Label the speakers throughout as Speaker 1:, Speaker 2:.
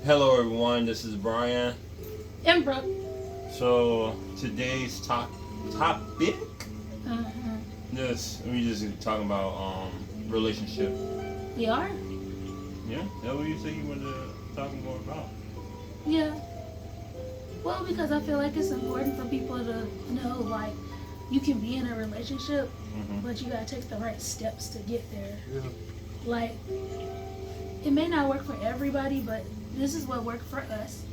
Speaker 1: Hello, everyone. This is Brian.
Speaker 2: And Brooke.
Speaker 1: So today's topic.
Speaker 2: Uh-huh.
Speaker 1: This we just talking about relationship.
Speaker 2: We are?
Speaker 1: Yeah, that what you say you wanted to talk more about.
Speaker 2: Yeah. Well, because I feel like it's important for people to know, like, you can be in a relationship, but you gotta take the right steps to get there.
Speaker 1: Yeah.
Speaker 2: Like, it may not work for everybody, but this is what worked for us.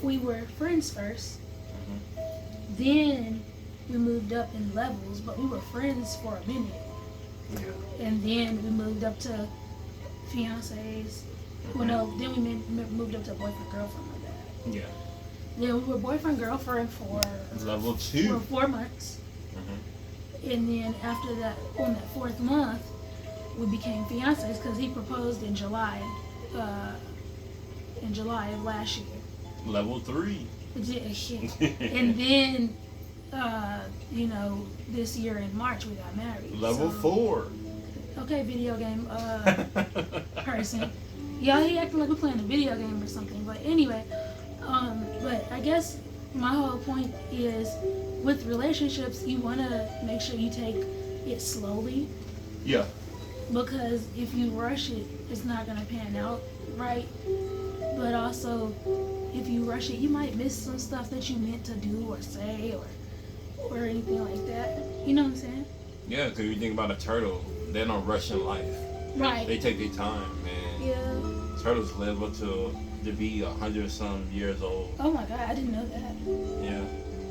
Speaker 2: We were friends first. Then we moved up in levels, but we were friends for a minute.
Speaker 1: Yeah.
Speaker 2: And then we moved up to fiancés. Well, no, then we moved up to boyfriend girlfriend like that.
Speaker 1: Yeah.
Speaker 2: Then we were boyfriend girlfriend for
Speaker 1: Level 2.
Speaker 2: 4 months. And then after that, on that 4th month, we became fiancés because he proposed in July of last year.
Speaker 1: Level 3.
Speaker 2: And then, this year in March we got married.
Speaker 1: Level 4.
Speaker 2: Okay, video game person. Yeah, he acting like we're playing a video game or something. But anyway, but I guess my whole point is with relationships, you want to make sure you take it slowly.
Speaker 1: Yeah.
Speaker 2: Because if you rush it, it's not going to pan out right. But also, if you rush it, you might miss some stuff that you meant to do or say or anything like that. You know what I'm saying?
Speaker 1: Yeah, because you think about a turtle, they don't rush in life.
Speaker 2: Right.
Speaker 1: They take their time, man.
Speaker 2: Yeah.
Speaker 1: Turtles live up to be 100-some years old.
Speaker 2: Oh my God, I didn't know that.
Speaker 1: Yeah.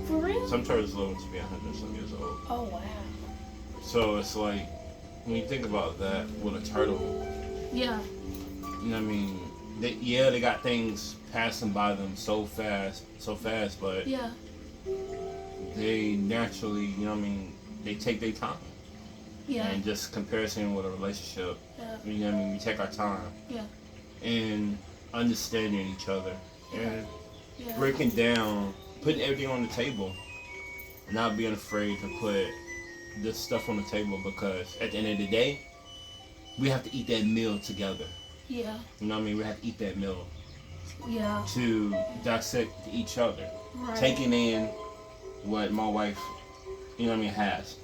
Speaker 2: For real?
Speaker 1: Some turtles live to be 100-some years old.
Speaker 2: Oh wow.
Speaker 1: So it's like, when you think about that with a turtle,
Speaker 2: Yeah.
Speaker 1: you know what I mean? They got things passing by them so fast, but
Speaker 2: Yeah.
Speaker 1: they naturally, you know what I mean, they take their time.
Speaker 2: Yeah.
Speaker 1: And just comparison with a relationship,
Speaker 2: Yeah.
Speaker 1: you know what I mean, we take our time.
Speaker 2: Yeah.
Speaker 1: And understanding each other. And
Speaker 2: Yeah.
Speaker 1: breaking down, putting everything on the table. Not being afraid to put this stuff on the table because at the end of the day, we have to eat that meal together.
Speaker 2: Yeah.
Speaker 1: You know what I mean? We have to eat that meal
Speaker 2: Yeah.
Speaker 1: to dissect each other.
Speaker 2: Right.
Speaker 1: Taking in what my wife, you know what I mean, has.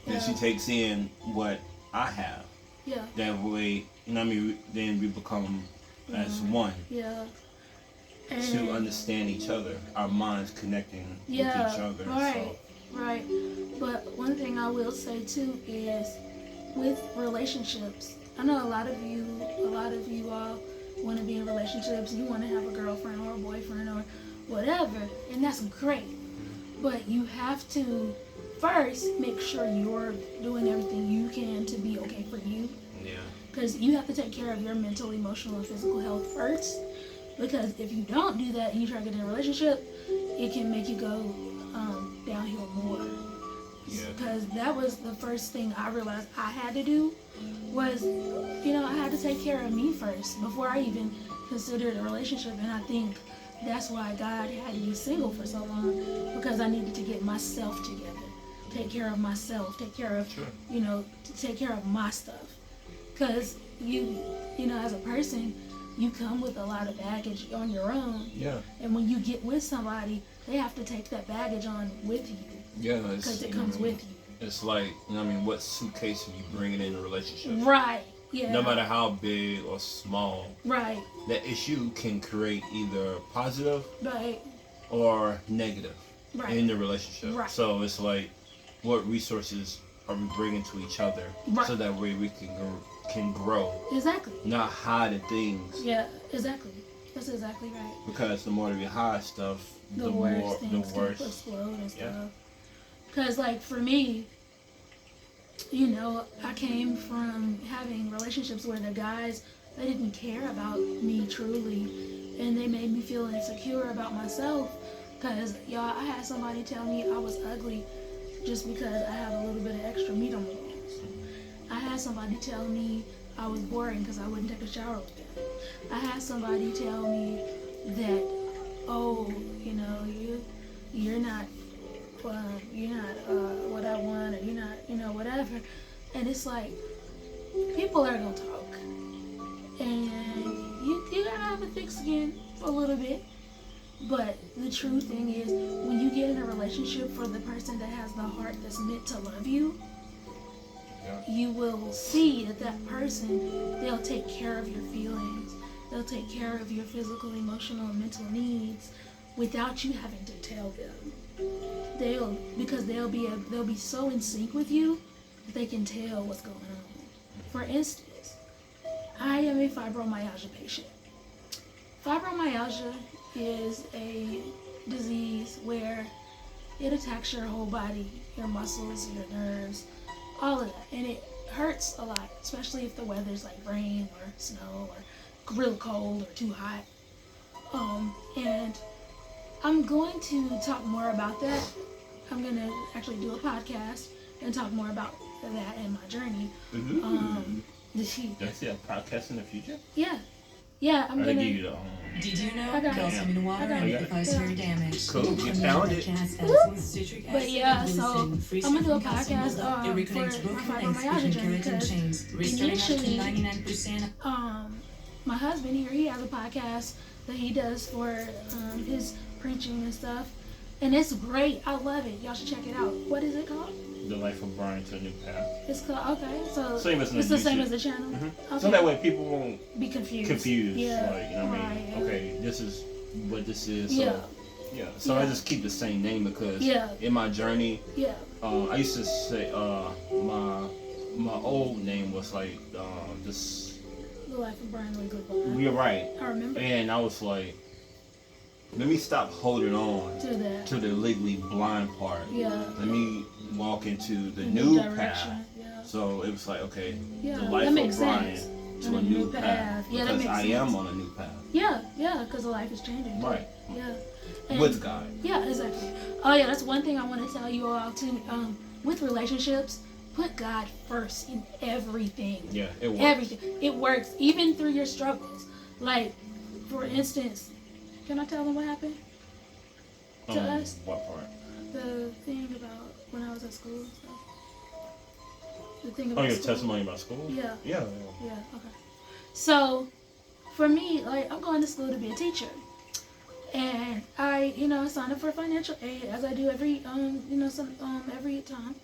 Speaker 1: And she takes in what I have.
Speaker 2: Yeah.
Speaker 1: That way, you know what I mean, then we become as one.
Speaker 2: Yeah.
Speaker 1: To understand each other, our minds connecting with each other.
Speaker 2: Right. Right. But one thing I will say too is with relationships, I know a lot of you all want to be in relationships, you want to have a girlfriend or a boyfriend or whatever, and that's great. But you have to first make sure you're doing everything you can to be okay for you.
Speaker 1: Yeah.
Speaker 2: Because you have to take care of your mental, emotional, and physical health first. Because if you don't do that and you try to get in a relationship, it can make you go downhill more.
Speaker 1: Yeah.
Speaker 2: Because that was the first thing I realized I had to do was, I had to take care of me first before I even considered a relationship. And I think that's why God had me single for so long, because I needed to get myself together, take care of myself, take care of, take care of my stuff. Because as a person, you come with a lot of baggage on your own.
Speaker 1: Yeah.
Speaker 2: And when you get with somebody, they have to take that baggage on with you.
Speaker 1: Yeah.
Speaker 2: Because it comes with you.
Speaker 1: It's like, what suitcase are you bringing in a relationship?
Speaker 2: Right. Yeah.
Speaker 1: No matter how big or small.
Speaker 2: Right.
Speaker 1: That issue can create either positive
Speaker 2: Right.
Speaker 1: or negative in the relationship.
Speaker 2: Right.
Speaker 1: So it's like, what resources are we bringing to each other so that way we can grow.
Speaker 2: Exactly.
Speaker 1: Not hide the things.
Speaker 2: Yeah, exactly. That's exactly right.
Speaker 1: Because the more that we hide stuff, the
Speaker 2: worse
Speaker 1: more
Speaker 2: things
Speaker 1: the worse.
Speaker 2: can explode and stuff.
Speaker 1: Yeah.
Speaker 2: Because, like, for me, I came from having relationships where the guys, they didn't care about me truly, and they made me feel insecure about myself. Because, I had somebody tell me I was ugly just because I have a little bit of extra meat on my bones. I had somebody tell me I was boring because I wouldn't take a shower with them. I had somebody tell me that, you're not what I want, or you're not, whatever. And it's like, people are gonna talk, and you gotta have a thick skin for a little bit. But the true thing is, when you get in a relationship for the person that has the heart that's meant to love you, you will see that person, they'll take care of your feelings. They'll take care of your physical, emotional, and mental needs without you having to tell them. Because they'll be so in sync with you that they can tell what's going on. For instance, I am a fibromyalgia patient. Fibromyalgia is a disease where it attacks your whole body, your muscles, your nerves, all of that. And it hurts a lot, especially if the weather's like rain or snow or real cold or too hot. And I'm going to talk more about that. I'm going to actually do a podcast and talk more about that and my journey.
Speaker 1: Did I see a podcast in the future?
Speaker 2: Yeah, I'm
Speaker 3: Did you know calcium in water amplifies hair damage?
Speaker 1: Cool, you found it.
Speaker 2: But yeah, so I'm gonna do a podcast for my fibromyalgia journey because initially, my husband here, he has a podcast that he does for his preaching and stuff, and it's great. I love it. Y'all should check it out. What is it called?
Speaker 1: The Life of Brian to a New Path.
Speaker 2: It's called, okay, so
Speaker 1: Same as
Speaker 2: it's the same as the channel. Okay.
Speaker 1: So that way people won't
Speaker 2: be confused.
Speaker 1: Yeah. Like, you know what I mean? Okay, this is what this is. So, So I just keep the same name because in my journey, I used to say my old name was like this.
Speaker 2: The Life of Brian Legally Blind.
Speaker 1: You're right.
Speaker 2: I remember.
Speaker 1: And I was like, let me stop holding on to the legally blind part. Let me walk into the new path. So it was like, okay, the life of Brian to a new path. Because I am on a new path.
Speaker 2: Because the life is changing.
Speaker 1: Right.
Speaker 2: And
Speaker 1: with God.
Speaker 2: Yeah, exactly. Oh yeah, that's one thing I want to tell you all too. With relationships, put God first in everything.
Speaker 1: Yeah, it works.
Speaker 2: Everything. It works, even through your struggles. Like, for instance, can I tell them what happened to us?
Speaker 1: What part?
Speaker 2: The thing about when I was at school and stuff. The thing about
Speaker 1: your
Speaker 2: school.
Speaker 1: testimony about school?
Speaker 2: Yeah.
Speaker 1: Yeah,
Speaker 2: okay. So, for me, like, I'm going to school to be a teacher. And I, signed up for financial aid, as I do every time.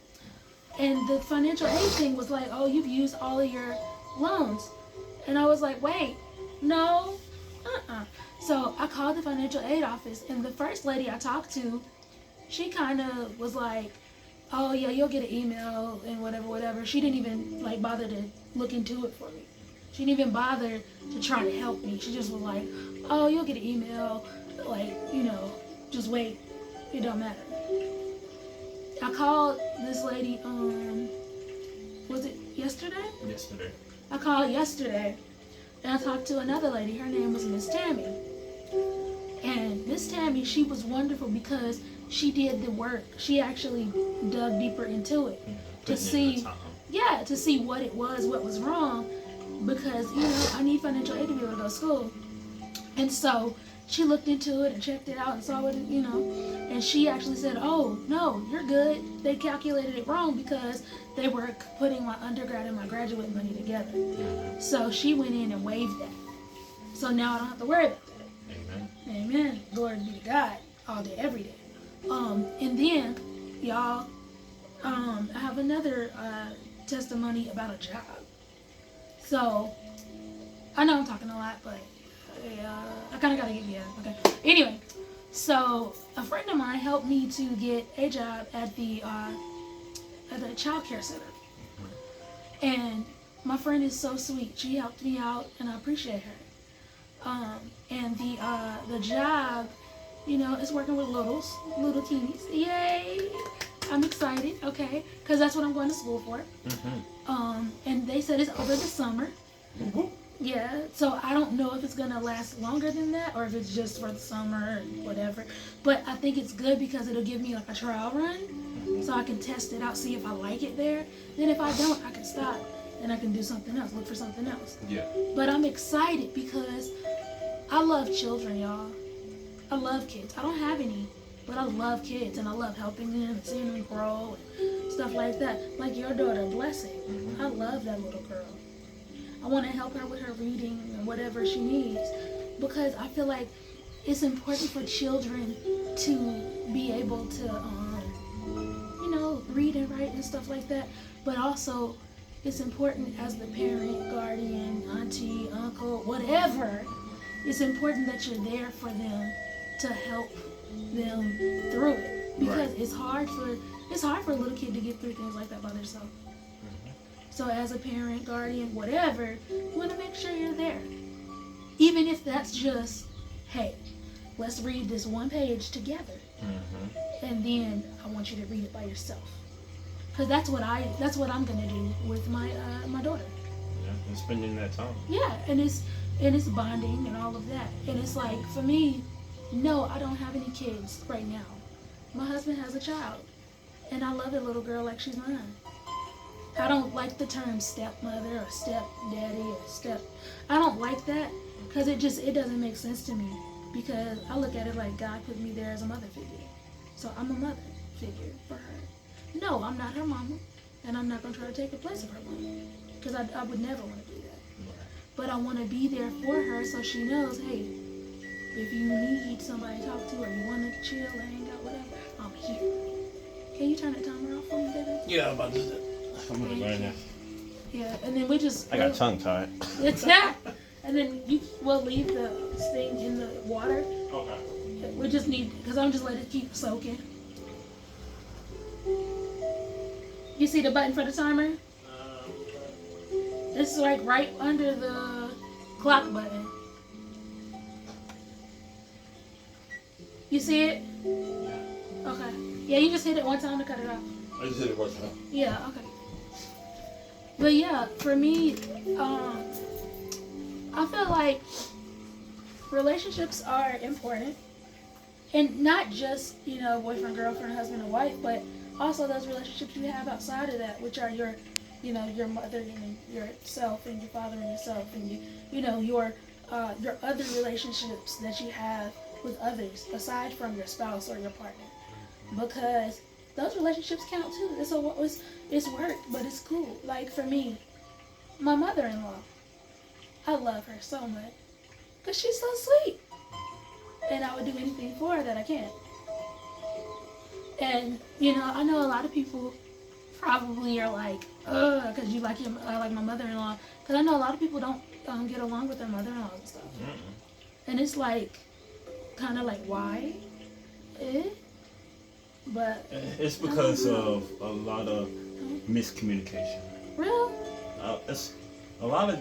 Speaker 2: And the financial aid thing was like, oh, you've used all of your loans. And I was like, wait, no, So I called the financial aid office, and the first lady I talked to, she kind of was like, oh yeah, you'll get an email and whatever. She didn't even like bother to look into it for me. She didn't even bother to try to help me. She just was like, oh, you'll get an email, like, just wait, it don't matter. I called this lady, was it yesterday?
Speaker 1: Yesterday.
Speaker 2: I called yesterday, and I talked to another lady. Her name was Miss Tammy. And Miss Tammy, she was wonderful because she did the work. She actually dug deeper into it to see what it was, what was wrong, because, I need financial aid to be able to go to school. And so she looked into it and checked it out and saw what, and she actually said, oh, no, you're good. They calculated it wrong because they were putting my undergrad and my graduate money together. So she went in and waived that. So now I don't have to worry about that. Amen. Glory be to God all day, every day. And then, y'all, I have another testimony about a job. So, I know I'm talking a lot, but I kind of got to get okay. Anyway, so a friend of mine helped me to get a job at the child care center. And my friend is so sweet. She helped me out, and I appreciate her. And the job, is working with little teenies. Yay! I'm excited, okay, because that's what I'm going to school for. And they said it's over the summer. Yeah, so I don't know if it's going to last longer than that or if it's just for the summer or whatever. But I think it's good because it'll give me like a trial run so I can test it out, see if I like it there. Then if I don't, I can stop and I can do something else, look for something else.
Speaker 1: Yeah.
Speaker 2: But I'm excited because I love children, y'all. I love kids. I don't have any, but I love kids and I love helping them and seeing them grow and stuff like that. Like your daughter, Blessing. I love that little girl. I want to help her with her reading and whatever she needs because I feel like it's important for children to be able to, you know, read and write and stuff like that. But also, it's important as the parent, guardian, auntie, uncle, whatever. It's important that you're there for them to help them through it, because it's hard for a little kid to get through things like that by themselves. So as a parent, guardian, whatever, you want to make sure you're there. Even if that's just, hey, let's read this one page together. And then I want you to read it by yourself. Because that's what I'm going to do with my daughter.
Speaker 1: Yeah, and spending that time.
Speaker 2: Yeah, and it's bonding and all of that. And it's like, for me, no, I don't have any kids right now. My husband has a child. And I love that little girl like she's mine. I don't like the term stepmother or stepdaddy or I don't like that, because it doesn't make sense to me, because I look at it like God put me there as a mother figure. So I'm a mother figure for her. No, I'm not her mama, and I'm not going to try to take the place of her mama, because I would never want to do that. But I want to be there for her so she knows, hey, if you need somebody to talk to or you want to chill or hang out, whatever, I'm here. Can you turn the timer off for me, baby?
Speaker 1: Yeah, I'm about to do that. I'm gonna go right now.
Speaker 2: Yeah, and then
Speaker 1: I got tongue tied.
Speaker 2: It's that. And then we'll leave the thing in the water.
Speaker 1: Okay.
Speaker 2: We just need, because I'm just letting it keep soaking. You see the button for the timer? This is like right under the clock button. You see it? Okay. Yeah, you just hit it one time to cut it off.
Speaker 1: I just hit it one time.
Speaker 2: Yeah, okay. But yeah, for me, I feel like relationships are important. And not just, you know, boyfriend, girlfriend, husband, and wife, but also those relationships you have outside of that, which are your, you know, your mother and yourself and your father and yourself and your other relationships that you have with others aside from your spouse or your partner, because those relationships count too. It's work, but it's cool. Like for me, my mother-in-law, I love her so much because she's so sweet, and I would do anything for her that I can. And you know, I know a lot of people probably are like, ugh, because you like like my mother-in-law, because I know a lot of people don't get along with their mother-in-laws and stuff. And it's like, kind of like, why? But
Speaker 1: it's because of a lot of miscommunication.
Speaker 2: Real?
Speaker 1: It's a lot of,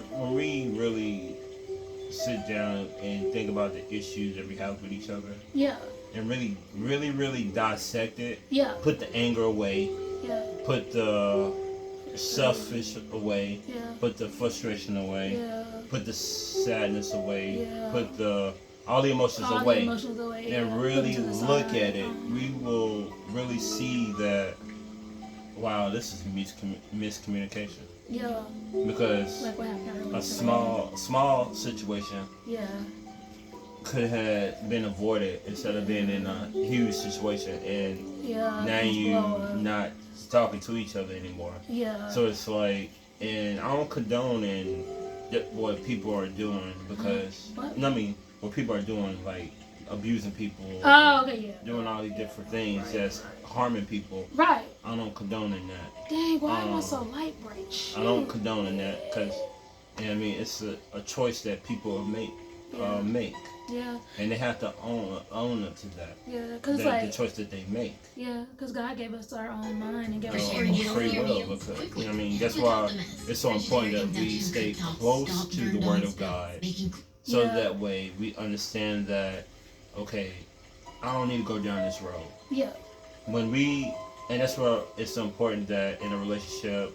Speaker 1: when we really sit down and think about the issues that we have with each other.
Speaker 2: Yeah.
Speaker 1: And really dissect it.
Speaker 2: Yeah.
Speaker 1: Put the anger away.
Speaker 2: Yeah.
Speaker 1: Put the selfish away.
Speaker 2: Yeah.
Speaker 1: Put the frustration away.
Speaker 2: Yeah.
Speaker 1: Put the sadness away.
Speaker 2: Yeah.
Speaker 1: Put all the emotions away. And really look at it. We will really see that, wow, this is miscommunication.
Speaker 2: Yeah.
Speaker 1: Because
Speaker 2: like what happened
Speaker 1: a small situation could have been avoided instead of being in a huge situation, and now you not talking to each other anymore.
Speaker 2: Yeah.
Speaker 1: So it's like, and I don't condone what people are doing, because what people are doing, like abusing people.
Speaker 2: Oh, okay, yeah.
Speaker 1: Doing all these different things that's harming people.
Speaker 2: Right.
Speaker 1: I don't condone in that.
Speaker 2: Dang, why am I so light bright?
Speaker 1: I don't condone in that, because, you know what I mean, it's a choice that people make.
Speaker 2: Yeah.
Speaker 1: And they have to own up to that.
Speaker 2: Yeah, because
Speaker 1: the choice that they make.
Speaker 2: Yeah, because God gave us our own mind and gave us
Speaker 1: free will. Because, you know what I mean, that's why it's so important that we stay close to the Word of God, so that way we understand that, okay, I don't need to go down this road.
Speaker 2: Yeah.
Speaker 1: And that's why it's so important that in a relationship,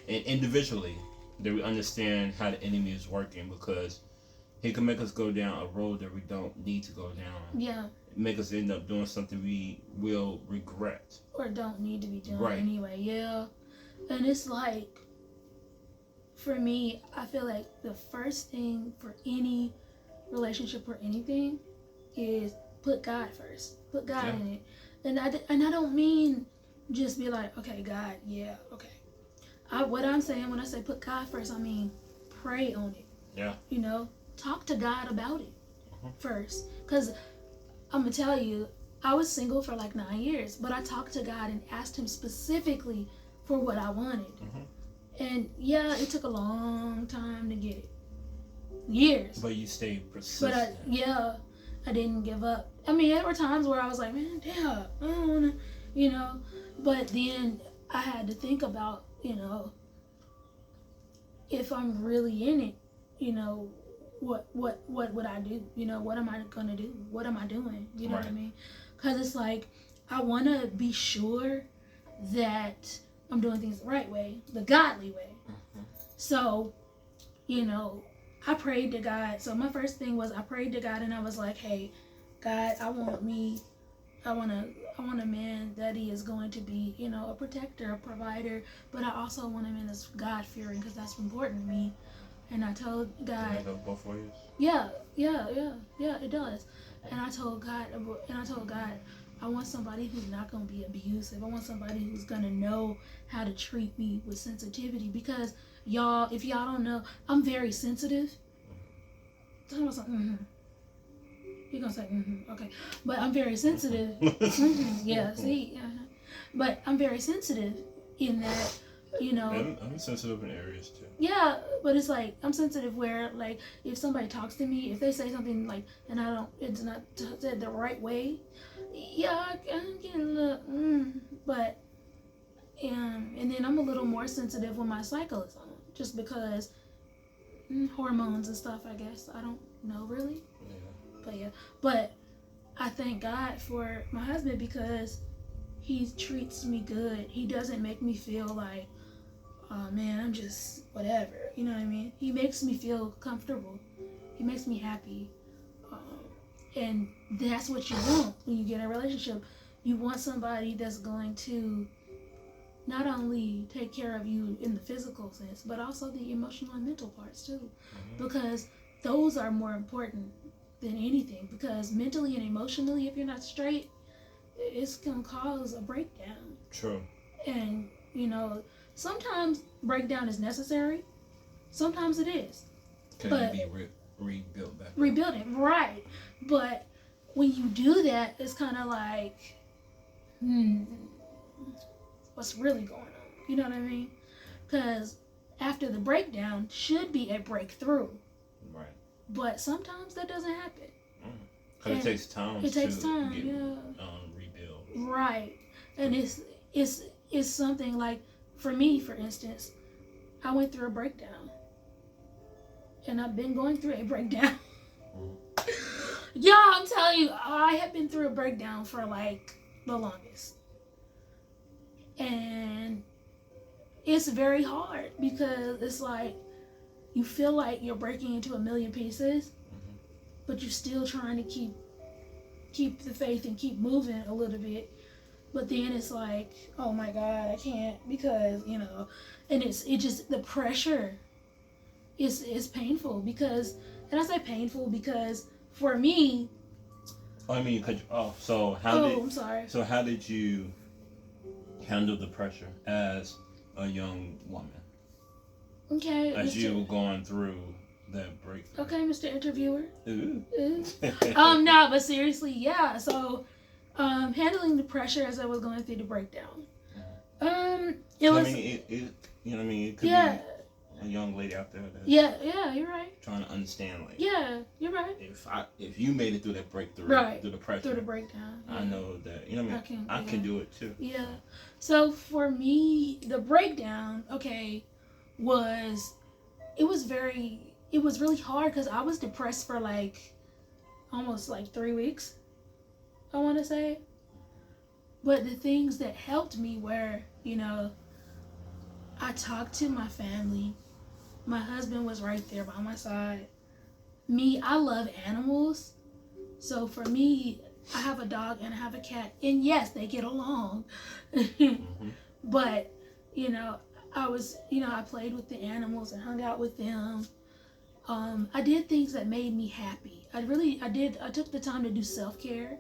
Speaker 1: and individually, that we understand how the enemy is working, because he can make us go down a road that we don't need to go down.
Speaker 2: Yeah.
Speaker 1: Make us end up doing something we will regret.
Speaker 2: Or don't need to be doing anyway. Yeah. And it's like, for me, I feel like the first thing for any relationship or anything is put God first. Put God in it. And I don't mean just be like, okay, God, yeah, okay. What I'm saying when I say put God first, I mean pray on it.
Speaker 1: Yeah.
Speaker 2: You know, talk to God about it first. Because I'm going to tell you, I was single for like 9 years, but I talked to God and asked him specifically for what I wanted. And yeah, it took a long time to get it. Years.
Speaker 1: But you stayed persistent.
Speaker 2: But I didn't give up. I mean, there were times where I was like, man, damn, I don't want to, But then I had to think about, if I'm really in it, what would I do? What am I gonna do? What am I doing? You know what I mean? Because it's like I want to be sure that I'm doing things the right way, the godly way. So, I prayed to God. So my first thing was I prayed to God and I was like, hey, God, I want a man that he is going to be, a protector, a provider, but I also want a man that's God-fearing because that's important to me. And I told God. Does that go both ways? Yeah, it does. And I told God, I want somebody who's not going to be abusive. I want somebody who's going to know how to treat me with sensitivity because if y'all don't know, I'm very sensitive. Talking about something, You're going to say, okay. But I'm very sensitive. Yeah, see? But I'm very sensitive in that,
Speaker 1: I'm sensitive in areas too.
Speaker 2: Yeah, but it's like, I'm sensitive where, like, if somebody talks to me, if they say something, like, and it's not said the right way, yeah, I'm getting a little, but, and then I'm a little more sensitive when my cycle is on, just because hormones and stuff, I guess. I don't know, really. But I thank God for my husband because he treats me good. He doesn't make me feel like, oh man, I'm just whatever. You know what I mean? He makes me feel comfortable. He makes me happy. And that's what you want when you get in a relationship. You want somebody that's going to not only take care of you in the physical sense, but also the emotional and mental parts too. Because those are more important than anything. Because mentally and emotionally, if you're not straight, it's going to cause a breakdown.
Speaker 1: True.
Speaker 2: And, sometimes breakdown is necessary. Sometimes it is.
Speaker 1: Can it be rebuilt back?
Speaker 2: Rebuild it, right. But when you do that, it's kind of like, what's really going on? You know what I mean? Because after the breakdown should be a breakthrough. Right. But sometimes that doesn't happen.
Speaker 1: Because it takes time.
Speaker 2: It takes time,
Speaker 1: get,
Speaker 2: rebuild. Right. And it's something like, for me, for instance, I went through a breakdown. And I've been going through a breakdown. Yeah, I'm telling you, I have been through a breakdown for like the longest. And it's very hard because it's like you feel like you're breaking into a million pieces, but you're still trying to keep the faith and keep moving a little bit. But then it's like, oh my God, I can't because, and it just, the pressure is painful because, and I say painful because for me.
Speaker 1: Oh, I mean, you cut you off. So I'm sorry. So how did you handle the pressure as a young woman?
Speaker 2: Okay.
Speaker 1: As you were going through that breakthrough.
Speaker 2: Okay, Mr. Interviewer. Ooh. No, but seriously, yeah. So, handling the pressure as I was going through the breakdown. It was. I mean,
Speaker 1: it could be a young lady out there that's
Speaker 2: you're right.
Speaker 1: Trying to understand, like,
Speaker 2: you're right.
Speaker 1: If you made it through that breakthrough, through the pressure,
Speaker 2: through the breakdown,
Speaker 1: I know that I can do it too.
Speaker 2: Yeah. So for me, the breakdown, was really hard because I was depressed for like almost like 3 weeks, I want to say. But the things that helped me were, I talked to my family. My husband was right there by my side. I love animals. So for me, I have a dog and I have a cat. And yes, they get along. But, I played with the animals and hung out with them. I did things that made me happy. I took the time to do self-care.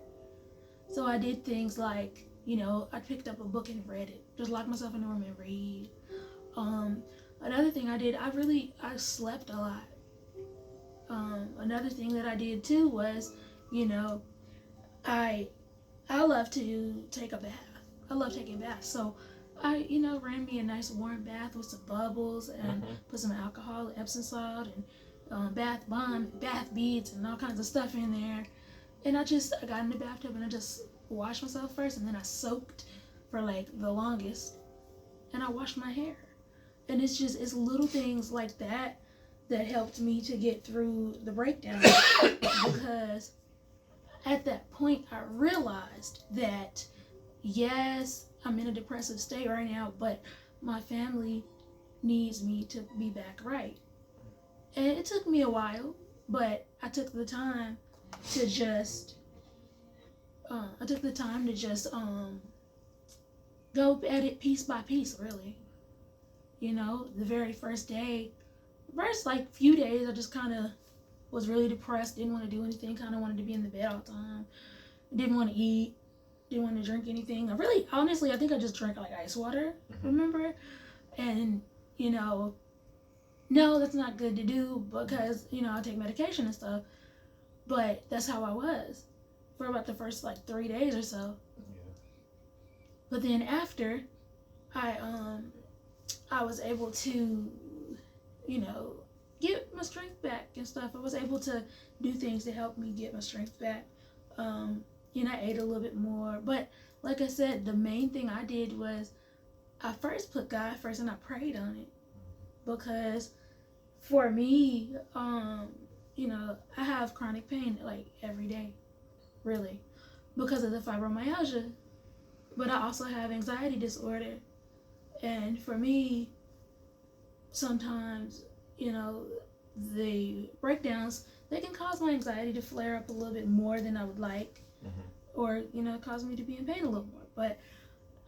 Speaker 2: So I did things like, I picked up a book and read it. Just locked myself in a room and read. Another thing I did, I slept a lot. another thing that I did too was, you know, I love to take a bath. I love taking baths. So I, you know, ran me a nice warm bath with some bubbles and put some alcohol, Epsom salt, and bath bomb, bath beads, and all kinds of stuff in there. And I got in the bathtub and I just washed myself first, and then I soaked for like the longest, and I washed my hair. And it's little things like that helped me to get through the breakdown. Because at that point I realized that, yes, I'm in a depressive state right now, but my family needs me to be back right. And it took me a while, but I took the time to just go at it piece by piece, really. You know, the very first like few days, I just kind of was really depressed, didn't want to do anything, kind of wanted to be in the bed all the time, didn't want to eat, didn't want to drink anything. Honestly, I think I just drank like ice water, remember? And, you know, no, that's not good to do because, you know, I take medication and stuff, but that's how I was for about the first like 3 days or so. Yeah. But then after, I was able to, you know, get my strength back and stuff. I was able to do things to help me get my strength back. You know, I ate a little bit more. But like I said, the main thing I did was I first put God first and I prayed on it. Because for me, you know, I have chronic pain like every day, really, because of the fibromyalgia. But I also have anxiety disorder. And for me, sometimes, you know, the breakdowns, they can cause my anxiety to flare up a little bit more than I would like, or, you know, cause me to be in pain a little more. But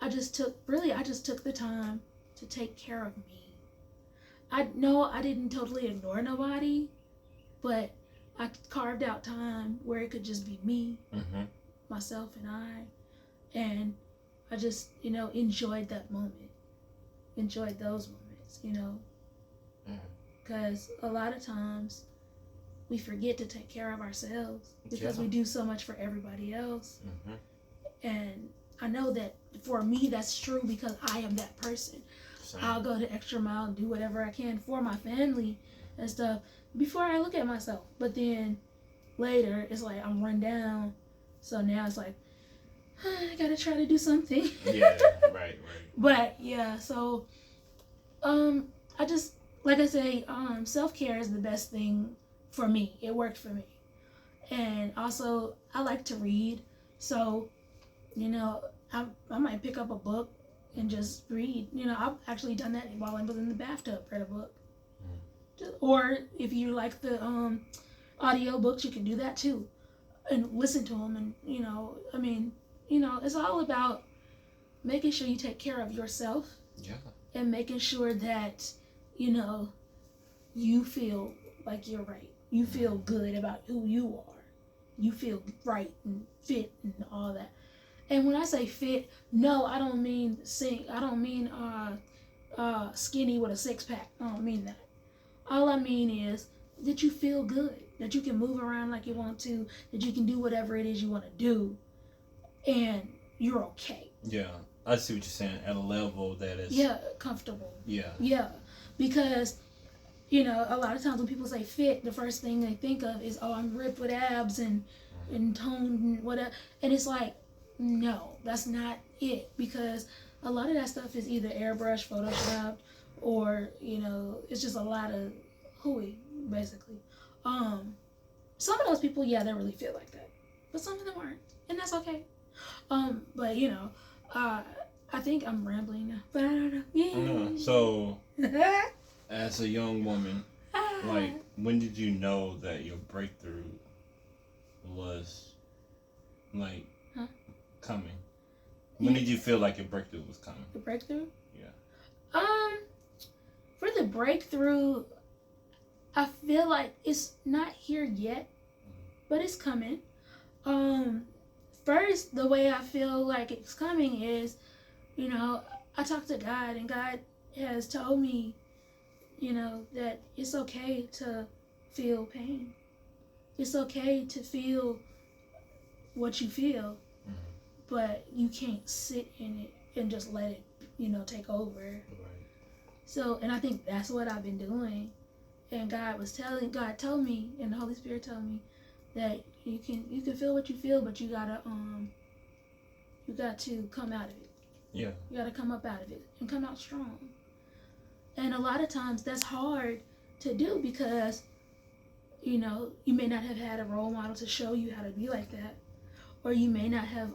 Speaker 2: I just took the time to take care of me. I know I didn't totally ignore nobody, but I carved out time where it could just be me, myself and I just, you know, enjoyed that moment. Enjoyed those moments, you know, because a lot of times we forget to take care of ourselves because we do so much for everybody else. And I know that for me that's true because I am that person. I'll go the extra mile and do whatever I can for my family and stuff before I look at myself. But then later it's like I'm run down, so now it's like I gotta try to do something.
Speaker 1: Yeah, right.
Speaker 2: But yeah, so I just, like I say, self-care is the best thing for me. It worked for me. And also I like to read, so, you know, I might pick up a book and just read. You know, I've actually done that while I was in the bathtub, read a book. Or if you like the audio books, you can do that too and listen to them. And, you know, I mean, you know, it's all about making sure you take care of yourself.
Speaker 1: Yeah.
Speaker 2: And making sure that, you know, you feel like you're right. You feel good about who you are. You feel right and fit and all that. And when I say fit, no, I don't mean skinny with a six-pack. I don't mean that. All I mean is that you feel good, that you can move around like you want to, that you can do whatever it is you want to do, and you're okay.
Speaker 1: Yeah, I see what you're saying, at a level that is...
Speaker 2: Yeah, comfortable.
Speaker 1: Yeah.
Speaker 2: Yeah, because, you know, a lot of times when people say fit, the first thing they think of is, oh, I'm ripped with abs and toned and whatever. And it's like, no, that's not it. Because a lot of that stuff is either airbrushed, photoshopped, or, you know, it's just a lot of hooey, basically. Some of those people, yeah, they really feel like that. But some of them aren't. And that's okay. But, you know, I think I'm rambling now. But I don't know. Yeah.
Speaker 1: So, as a young woman, like, when did you know that your breakthrough was, like, coming? When did you feel like your breakthrough was coming?
Speaker 2: The breakthrough?
Speaker 1: Yeah.
Speaker 2: For the breakthrough, I feel like it's not here yet, but it's coming. First, the way I feel like it's coming is, you know, I talk to God, and God has told me, you know, that it's okay to feel pain. it's okay to feel what you feel, but you can't sit in it and just let it, take over. Right. So, and I think that's what I've been doing. And God told me, and the Holy Spirit told me that you can feel what you feel, but you got to come out of it.
Speaker 1: Yeah.
Speaker 2: You got to come up out of it and come out strong. And a lot of times that's hard to do because, you may not have had a role model to show you how to be like that, or you may not have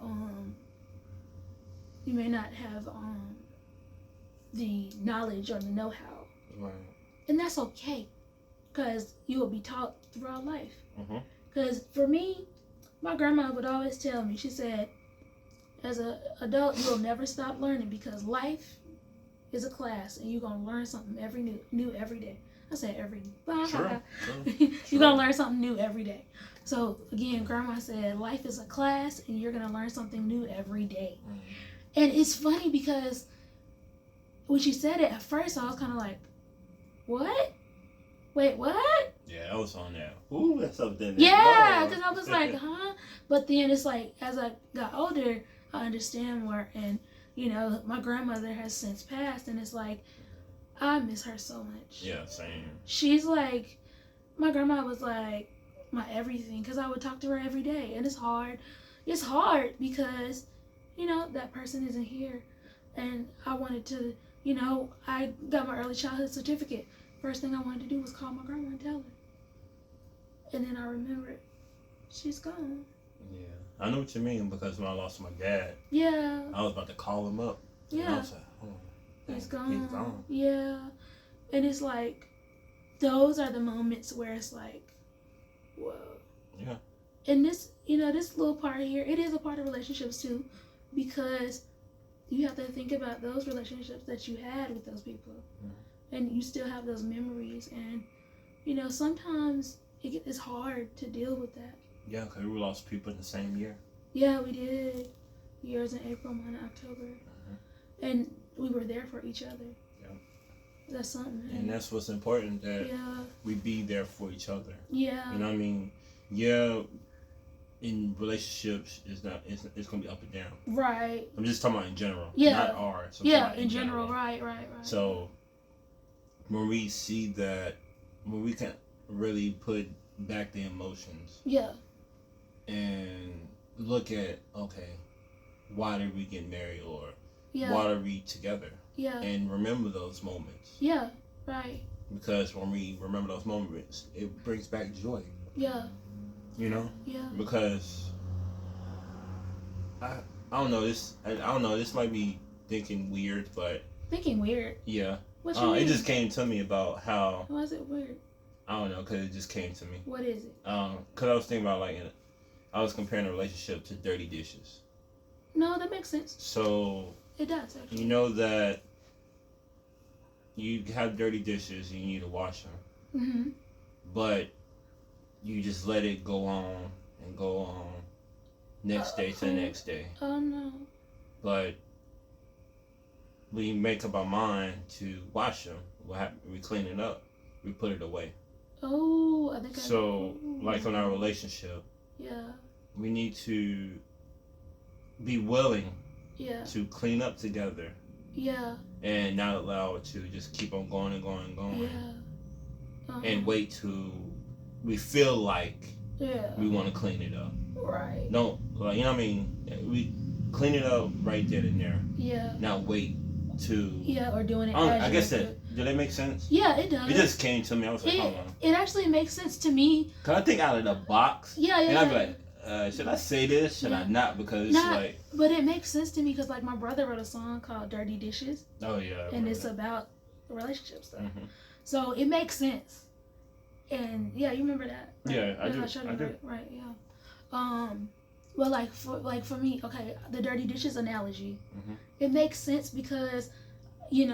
Speaker 2: the knowledge or the know-how.
Speaker 1: Right.
Speaker 2: And that's okay, because you will be taught throughout life. Because
Speaker 1: Mm-hmm.
Speaker 2: for me, my grandma would always tell me, she said, as an adult, you will never stop learning because life is a class and you're going to learn something new every day. I said every day.
Speaker 1: Sure.
Speaker 2: You're going to learn something new every day. So, again, Grandma said, life is a class and you're going to learn something new every day. And it's funny because when she said it, at first I was kind of like, what? Wait, what?
Speaker 1: Yeah, I was on that. Ooh, that's something.
Speaker 2: Yeah, because I was like, huh? But then it's like, as I got older, I understand more. And, my grandmother has since passed, and it's like, I miss her so much.
Speaker 1: Yeah, same.
Speaker 2: She's like, my grandma was like my everything, because I would talk to her every day. And it's hard. It's hard because, that person isn't here. And I wanted to, I got my early childhood certificate. First thing I wanted to do was call my grandma and tell her. And then I remembered, she's gone.
Speaker 1: Yeah. I know what you mean because when I lost my dad,
Speaker 2: Yeah.
Speaker 1: I was about to call him up.
Speaker 2: Yeah.
Speaker 1: And I was like,
Speaker 2: He's gone.
Speaker 1: He's gone.
Speaker 2: Yeah. And it's like, those are the moments where it's like, whoa.
Speaker 1: Yeah.
Speaker 2: And this, this little part here, it is a part of relationships too, because you have to think about those relationships that you had with those people. Mm-hmm. And you still have those memories. And, sometimes it's hard to deal with that.
Speaker 1: Yeah, because we lost people in the same year.
Speaker 2: Yeah, we did. Yours in April, mine in October. Mm-hmm. And we were there for each other.
Speaker 1: Yeah.
Speaker 2: That's something.
Speaker 1: And that's what's important, that we be there for each other.
Speaker 2: Yeah.
Speaker 1: You know what I mean? Yeah, in relationships, it's going to be up and down.
Speaker 2: Right.
Speaker 1: I'm just talking about in general.
Speaker 2: Yeah.
Speaker 1: Not ours.
Speaker 2: Yeah, in general. Right.
Speaker 1: So, when we see that, when we can really put back the emotions.
Speaker 2: Yeah.
Speaker 1: And look at, okay, why did we get married, or
Speaker 2: yeah.
Speaker 1: why are we together?
Speaker 2: Yeah.
Speaker 1: And remember those moments.
Speaker 2: Yeah, right.
Speaker 1: Because when we remember those moments, it brings back joy.
Speaker 2: Yeah.
Speaker 1: Yeah. Because I don't know, this might be thinking weird, but yeah.
Speaker 2: What you mean?
Speaker 1: It just came to me about how.
Speaker 2: Why is it weird?
Speaker 1: I don't know, because it just came to me.
Speaker 2: What is it?
Speaker 1: Because I was thinking about, I was comparing a relationship to dirty dishes.
Speaker 2: No, that makes sense.
Speaker 1: So.
Speaker 2: It does, actually.
Speaker 1: You know that you have dirty dishes, you need to wash them.
Speaker 2: Mm-hmm.
Speaker 1: But you just let it go on and go on, next day to the next day.
Speaker 2: Oh, no.
Speaker 1: But we make up our mind to wash them. What happens? We clean it up. We put it away.
Speaker 2: Oh, I think
Speaker 1: like in our relationship,
Speaker 2: yeah,
Speaker 1: we need to be willing to clean up together.
Speaker 2: Yeah.
Speaker 1: And not allow it to just keep on going and going and going.
Speaker 2: Yeah.
Speaker 1: And wait till we feel like we want to clean it up.
Speaker 2: Right.
Speaker 1: No, you know what I mean? We clean it up right then and there.
Speaker 2: Yeah.
Speaker 1: Not wait to.
Speaker 2: Yeah, or doing it.
Speaker 1: I guess that. Did that make sense?
Speaker 2: Yeah, it does.
Speaker 1: It just came to me. I was like, hold on.
Speaker 2: It actually makes sense to me.
Speaker 1: Cause I think out of the box.
Speaker 2: Yeah.
Speaker 1: And I'd be like, should I say this? Should I not? Because it's
Speaker 2: But it makes sense to me because my brother wrote a song called "Dirty Dishes."
Speaker 1: Oh yeah.
Speaker 2: And it's about relationship stuff.
Speaker 1: Mm-hmm.
Speaker 2: So it makes sense. And you remember that? Right?
Speaker 1: Yeah, I do. I do.
Speaker 2: Right. Yeah. Well, for me, okay, the dirty dishes analogy, it makes sense because, you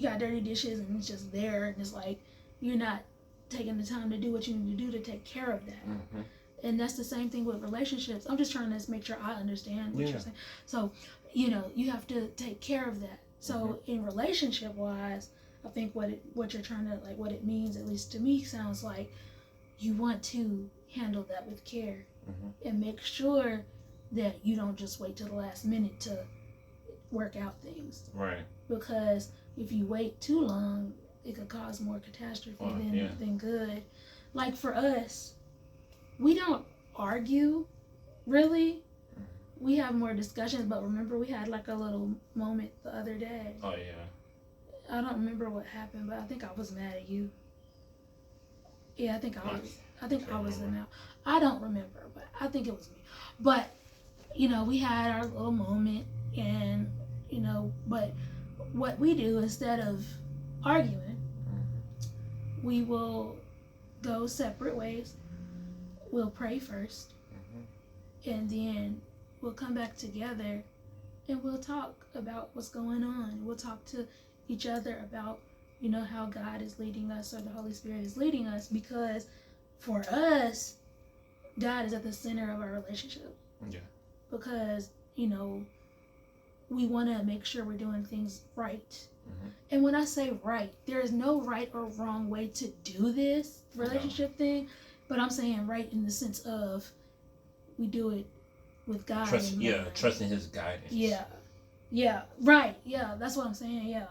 Speaker 2: got dirty dishes and it's just there, and it's like you're not taking the time to do what you need to do to take care of that. Mm-hmm. And that's the same thing with relationships. I'm just trying to make sure I understand what you're saying. So, you have to take care of that. So in relationship wise, I think what you're trying to, what it means, at least to me, sounds like you want to handle that with care and make sure that you don't just wait till the last minute to work out things.
Speaker 1: Right.
Speaker 2: Because if you wait too long, it could cause more catastrophe than good. Like for us, we don't argue, really. We have more discussions, but remember we had like a little moment the other day.
Speaker 1: Oh, yeah.
Speaker 2: I don't remember what happened, but I think I was mad at you. Yeah, I think I was the now. I don't remember, but I think it was me. But, you know, we had our little moment, and, you know, but what we do instead of arguing, we will go separate ways. We'll pray first, and then we'll come back together, and we'll talk about what's going on. We'll talk to each other about, you know, how God is leading us or the Holy Spirit is leading us, because for us, God is at the center of our relationship.
Speaker 1: Yeah.
Speaker 2: Because, you know, we want to make sure we're doing things right. And when I say right, there is no right or wrong way to do this relationship thing, but I'm saying right in the sense of we do it with God.
Speaker 1: Trusting His guidance.
Speaker 2: Yeah, right. Yeah, that's what I'm saying. Yeah.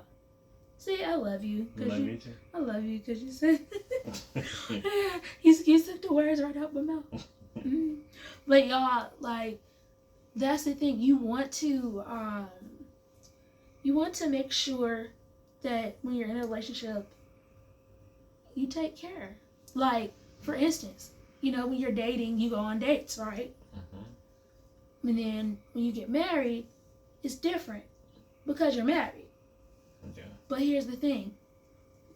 Speaker 2: See, I love you.
Speaker 1: You too.
Speaker 2: I love you because you said you took the words right out my mouth. But y'all, like, that's the thing. You want to make sure that when you're in a relationship, you take care. Like, for instance, you know, when you're dating, you go on dates, right? And then when you get married, it's different because you're married.
Speaker 1: Yeah.
Speaker 2: But here's the thing.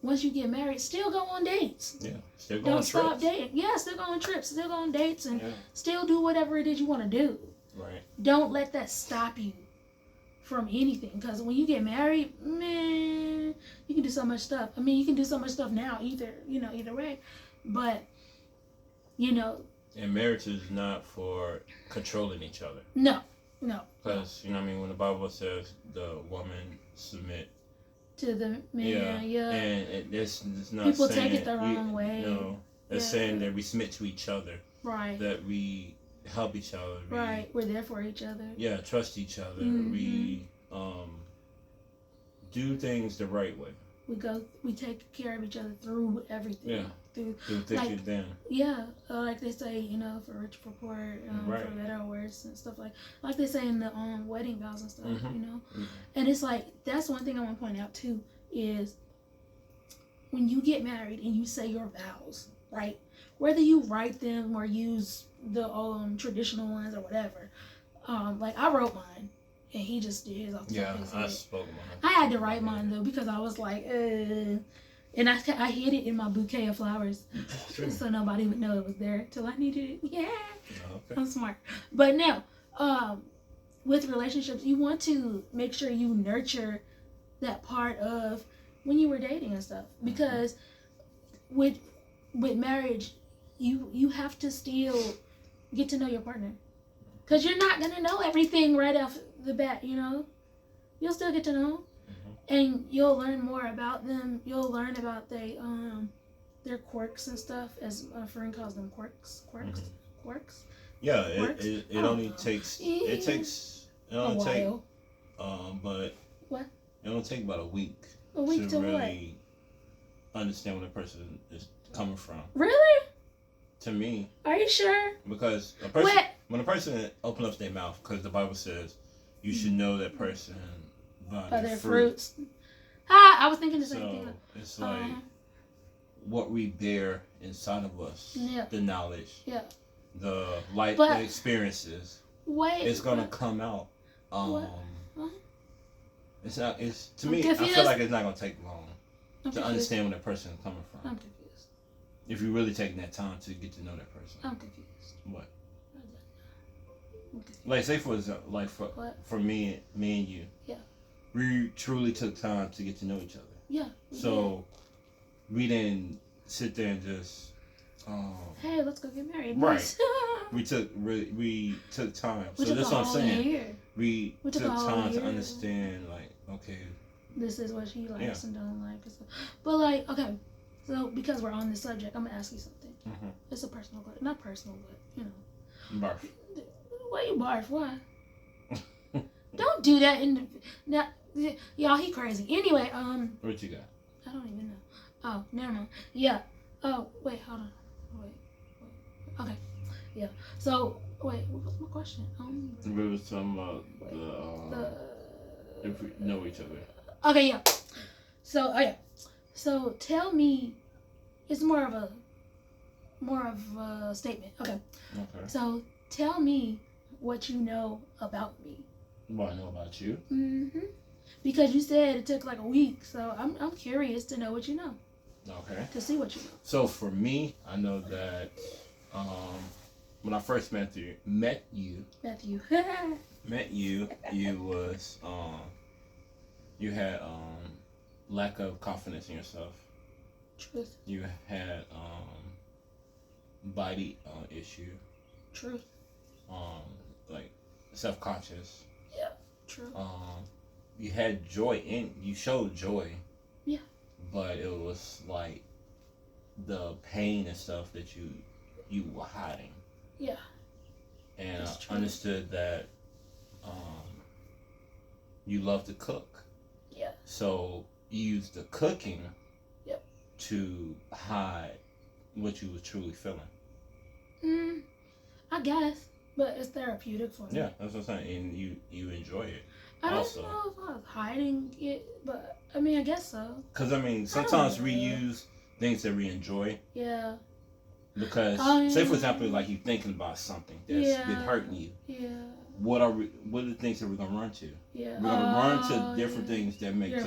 Speaker 2: Once you get married, still go on dates.
Speaker 1: Yeah, still go on trips. Don't stop
Speaker 2: dating. Yeah, still go on trips, still go on dates, and still do whatever it is you want to do.
Speaker 1: Right.
Speaker 2: Don't let that stop you from anything. Because when you get married, man, you can do so much stuff. I mean, you can do so much stuff now, either way. But, you know.
Speaker 1: And marriage is not for controlling each other.
Speaker 2: No.
Speaker 1: Because, you know what I mean, when the Bible says the woman submit
Speaker 2: to the man,
Speaker 1: and it's not
Speaker 2: people
Speaker 1: saying,
Speaker 2: take it the wrong way.
Speaker 1: No, it's saying that we submit to each other.
Speaker 2: Right.
Speaker 1: That we help each other.
Speaker 2: We're there for each other.
Speaker 1: Yeah, trust each other. We do things the right way.
Speaker 2: We take care of each other through everything.
Speaker 1: Yeah. Through thick and thin.
Speaker 2: Yeah, like they say, you know, for rich, for poor, for better or worse, and stuff like they say in the wedding vows and stuff, you know. And it's like, that's one thing I want to point out too, is when you get married and you say your vows, right? Whether you write them or use the traditional ones or whatever, like I wrote mine. And he just did his off the top of his head.
Speaker 1: I spoke mine.
Speaker 2: I had to write mine though because I was like, and I hid it in my bouquet of flowers, so nobody would know it was there till I needed it. Yeah, I'm smart. But no, with relationships, you want to make sure you nurture that part of when you were dating and stuff, because with marriage, you have to still get to know your partner, because you're not gonna know everything right off the bat, you know. You'll still get to know them, and you'll learn more about them. You'll learn about their quirks and stuff, as a friend calls them, quirks.
Speaker 1: Yeah, it only takes
Speaker 2: a while.
Speaker 1: But
Speaker 2: what?
Speaker 1: It only take about a week
Speaker 2: to
Speaker 1: really understand where the person is coming from.
Speaker 2: Really?
Speaker 1: To me.
Speaker 2: Are you sure?
Speaker 1: Because when a person opens up their mouth, because the Bible says you should know that person by their fruits.
Speaker 2: I was thinking the same thing.
Speaker 1: It's like what we bear inside of us, the knowledge, the life, the experiences. It's gonna come out. It's not. It's to me.
Speaker 2: Confused.
Speaker 1: I feel like it's not gonna take long to understand where that person is coming from.
Speaker 2: I'm confused.
Speaker 1: If you're really taking that time to get to know that person.
Speaker 2: I'm confused.
Speaker 1: What? Like, say for example, like for me and you.
Speaker 2: Yeah.
Speaker 1: We truly took time to get to know each other.
Speaker 2: Yeah.
Speaker 1: So we didn't sit there and just.
Speaker 2: Hey, let's go get married.
Speaker 1: Right. we took time. So that's what I'm saying. We took time to understand, like, okay.
Speaker 2: This is what she likes and don't like. But like, okay. So because we're on this subject, I'm gonna ask you something. It's a personal question, not personal, but you know.
Speaker 1: Barf.
Speaker 2: Why you barf? Why? Don't do that y'all, he crazy. Anyway,
Speaker 1: What you got?
Speaker 2: I don't even know. Oh, never mind. Yeah. Oh, wait, hold on. Wait. Okay. Yeah. So, wait, what was my question?
Speaker 1: We was talking about if we know each other.
Speaker 2: Okay, yeah. So, oh yeah. So, tell me, it's more of a statement. Okay.
Speaker 1: Okay.
Speaker 2: So, tell me what you know about me.
Speaker 1: What I know about you?
Speaker 2: Because you said it took like a week, so I'm curious to know what you know.
Speaker 1: Okay.
Speaker 2: To see what you know.
Speaker 1: So for me, I know that when I first met you, you was you had lack of confidence in yourself.
Speaker 2: Truth.
Speaker 1: You had body issue.
Speaker 2: Truth.
Speaker 1: Like self-conscious.
Speaker 2: Yeah. True.
Speaker 1: You had joy you showed joy.
Speaker 2: Yeah.
Speaker 1: But it was like the pain and stuff that you were hiding.
Speaker 2: Yeah.
Speaker 1: And I understood that you love to cook.
Speaker 2: Yeah.
Speaker 1: So you used the cooking
Speaker 2: Yep.
Speaker 1: to hide what you were truly feeling.
Speaker 2: I guess. But it's therapeutic for me.
Speaker 1: Yeah, that's what I'm saying. And you enjoy it.
Speaker 2: I don't know if I was hiding it, but I mean, I guess so.
Speaker 1: Because, I mean, sometimes we use things that we enjoy.
Speaker 2: Yeah.
Speaker 1: Because, say, for example, like you're thinking about something that's been hurting you.
Speaker 2: Yeah.
Speaker 1: What are the things that we're going to run to?
Speaker 2: Yeah.
Speaker 1: We're going to run to different things that make us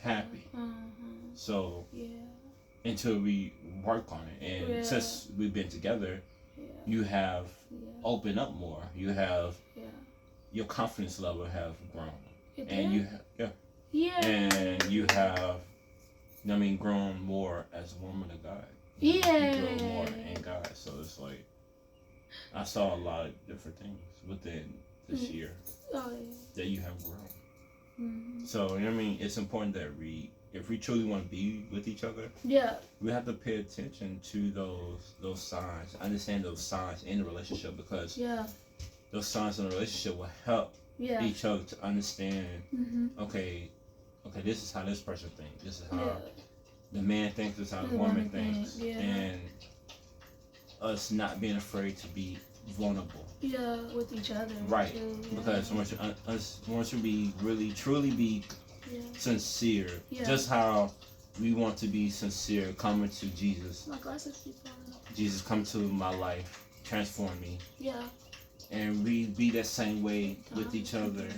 Speaker 1: happy. So, until we work on it. And since we've been together, you have opened up more. You have your confidence level have grown. And you have and you have grown more as a woman of God. You grow more in God. So it's like I saw a lot of different things within this year that you have grown. So it's important that if we truly want to be with each other, we have to pay attention to those signs, understand those signs in the relationship, because those signs in the relationship will help each other to understand. Okay, this is how this person thinks. This is how the man thinks. This is how the woman thinks, and us not being afraid to be vulnerable.
Speaker 2: Yeah, with each other.
Speaker 1: Right, because once you be really truly be sincere, just how we want to be sincere, coming to Jesus.
Speaker 2: My glasses keep falling off.
Speaker 1: Jesus, come to my life, transform me.
Speaker 2: Yeah.
Speaker 1: And we be that same way with each other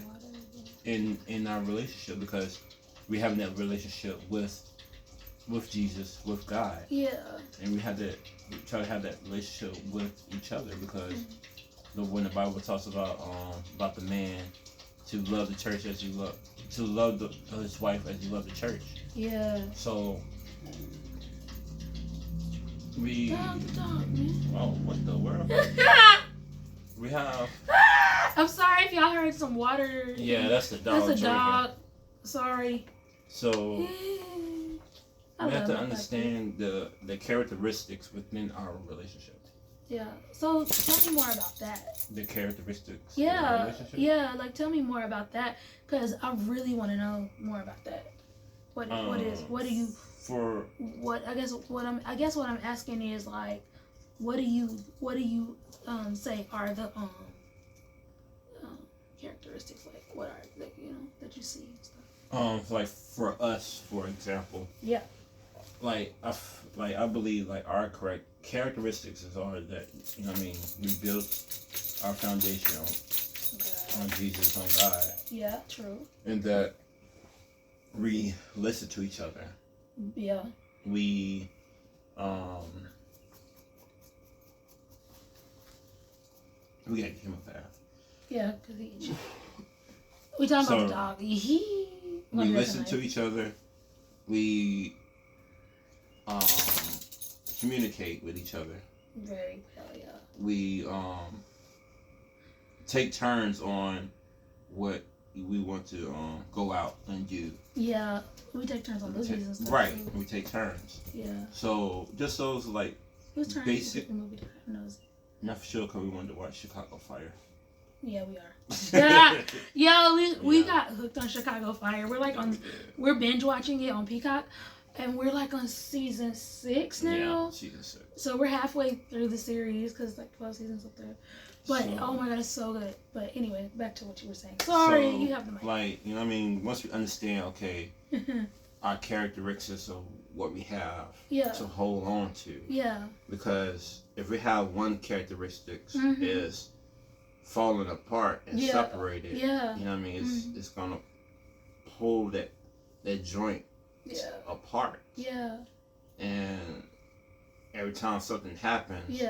Speaker 1: in our relationship, because we have that relationship with Jesus, with God.
Speaker 2: Yeah.
Speaker 1: And we try to have that relationship with each other, because when the Bible talks about the man to love the church as you love, to love his wife as you love the church. Yeah. So we. Oh, what the world? We have.
Speaker 2: I'm sorry if y'all heard some water.
Speaker 1: Yeah, that's the dog.
Speaker 2: That's a dog. Sorry.
Speaker 1: So we have to understand the characteristics within our relationship.
Speaker 2: Yeah. So tell me more about that.
Speaker 1: The characteristics.
Speaker 2: Yeah. Of the relationship? Yeah. Like tell me more about that, because I really want to know more about that. What do you?
Speaker 1: For
Speaker 2: what I guess what I'm asking is like, what do you say are the characteristics, like what are that you see and stuff?
Speaker 1: Like for us, for example.
Speaker 2: Yeah.
Speaker 1: Like I believe like our correct characteristics are that we built our foundation on Jesus, on God.
Speaker 2: Yeah, true.
Speaker 1: And that we listen to each other.
Speaker 2: Yeah.
Speaker 1: We we gotta get him a bath.
Speaker 2: Yeah, because he. We talking about the dog.
Speaker 1: We listen to each other. We communicate with each other.
Speaker 2: Very well, yeah.
Speaker 1: We take turns on what we want to go out and do.
Speaker 2: Yeah, we take turns on movies and stuff.
Speaker 1: Right, we take turns.
Speaker 2: Yeah.
Speaker 1: So just those like basic.
Speaker 2: Movie
Speaker 1: Not for sure because we wanted to watch Chicago Fire.
Speaker 2: Yeah, we are. Yeah, we got hooked on Chicago Fire. We're like we're binge watching it on Peacock, and we're like on season 6 now.
Speaker 1: Yeah, season 6.
Speaker 2: So we're halfway through the series because like 12 seasons up there. But oh my god, it's so good. But anyway, back to what you were saying. Sorry, you have the mic.
Speaker 1: Like, you know what I mean? Once we understand, okay, our characteristics of what we have to hold on to.
Speaker 2: Yeah.
Speaker 1: Because if we have one characteristics is falling apart and separated, you know what I mean? It's gonna hold that joint apart.
Speaker 2: Yeah.
Speaker 1: And every time something happens,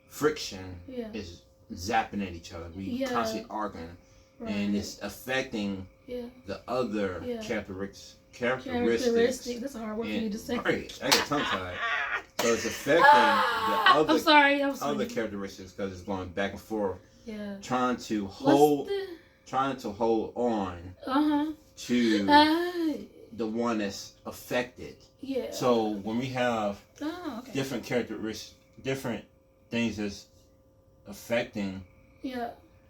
Speaker 1: friction is zapping at each other. We constantly arguing, and it's affecting the other characteristics.
Speaker 2: That's a hard word for you to say.
Speaker 1: Right, I get tongue tied. So it's affecting the other other characteristics because it's going back and forth.
Speaker 2: Yeah.
Speaker 1: Trying to hold on to the one that's affected.
Speaker 2: Yeah.
Speaker 1: So when we have different characteristics, different things that's affecting,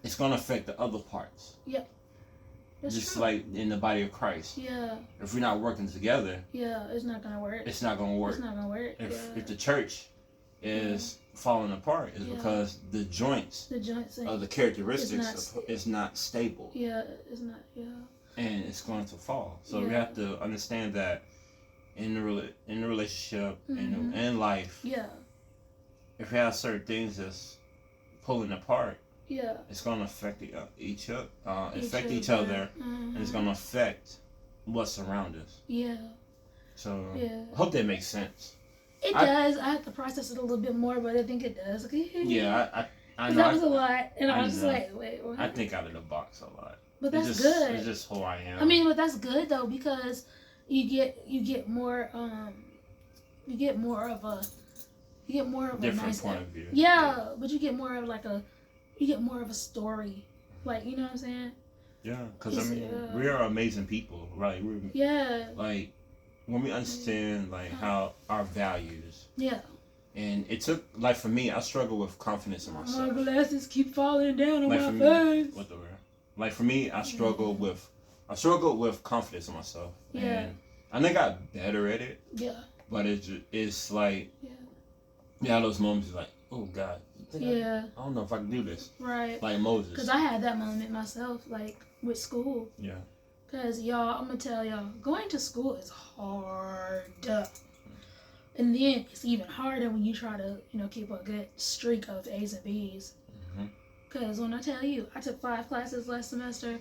Speaker 1: it's gonna affect the other parts.
Speaker 2: Yep. That's
Speaker 1: just
Speaker 2: true.
Speaker 1: like in the body of Christ.
Speaker 2: Yeah.
Speaker 1: If we're not working together,
Speaker 2: it's not gonna work.
Speaker 1: It's not gonna work.
Speaker 2: It's not gonna work.
Speaker 1: If the church is falling apart, it's because the joints of the characteristics is not stable.
Speaker 2: Yeah, it's not. Yeah.
Speaker 1: And it's going to fall. So we have to understand that in the relationship and in life.
Speaker 2: Yeah.
Speaker 1: If we have certain things that's pulling apart, it's going to affect each other, and it's going to affect what's around us.
Speaker 2: Yeah.
Speaker 1: So I hope that makes sense.
Speaker 2: It does. I have to process it a little bit more, but I think it does.
Speaker 1: Yeah, I know.
Speaker 2: That was a lot, and I was just like, wait, what?
Speaker 1: I think out of the box a lot.
Speaker 2: But that's good.
Speaker 1: It's just who I am.
Speaker 2: I mean, but that's good though because you get more of a
Speaker 1: different
Speaker 2: nice
Speaker 1: point of view.
Speaker 2: Yeah, but you get more of a story, like you know what I'm saying?
Speaker 1: Yeah, because I mean, we are amazing people, right? Like when we understand like how our values. Yeah. And it took like for me, I struggle with confidence in myself.
Speaker 2: My glasses keep falling down on my face.
Speaker 1: What the real? Like for me, I struggled with confidence in myself. Yeah. And I think I got better at it. Yeah. But it's like those moments like, oh God. I don't know if I can do this. Right. Like Moses.
Speaker 2: Because I had that moment myself, like with school. Yeah. Because y'all, I'm gonna tell y'all, going to school is hard. And then it's even harder when you try to, keep a good streak of A's and B's. Because when I tell you, I took 5 classes last semester.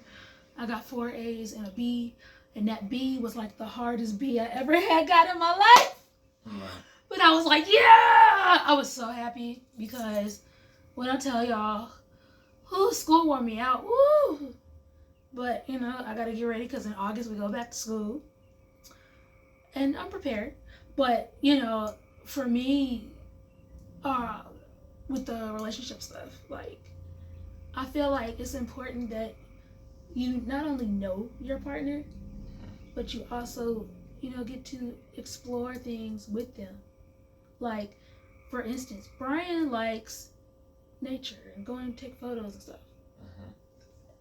Speaker 2: I got 4 A's and a B. And that B was like the hardest B I ever had got in my life. Right. But I was like, yeah! I was so happy because when I tell y'all, school wore me out. Woo! But, I got to get ready because in August we go back to school. And I'm prepared. But, for me, with the relationship stuff, like, I feel like it's important that you not only know your partner, but you also, get to explore things with them. Like, for instance, Brian likes nature and going to take photos and stuff.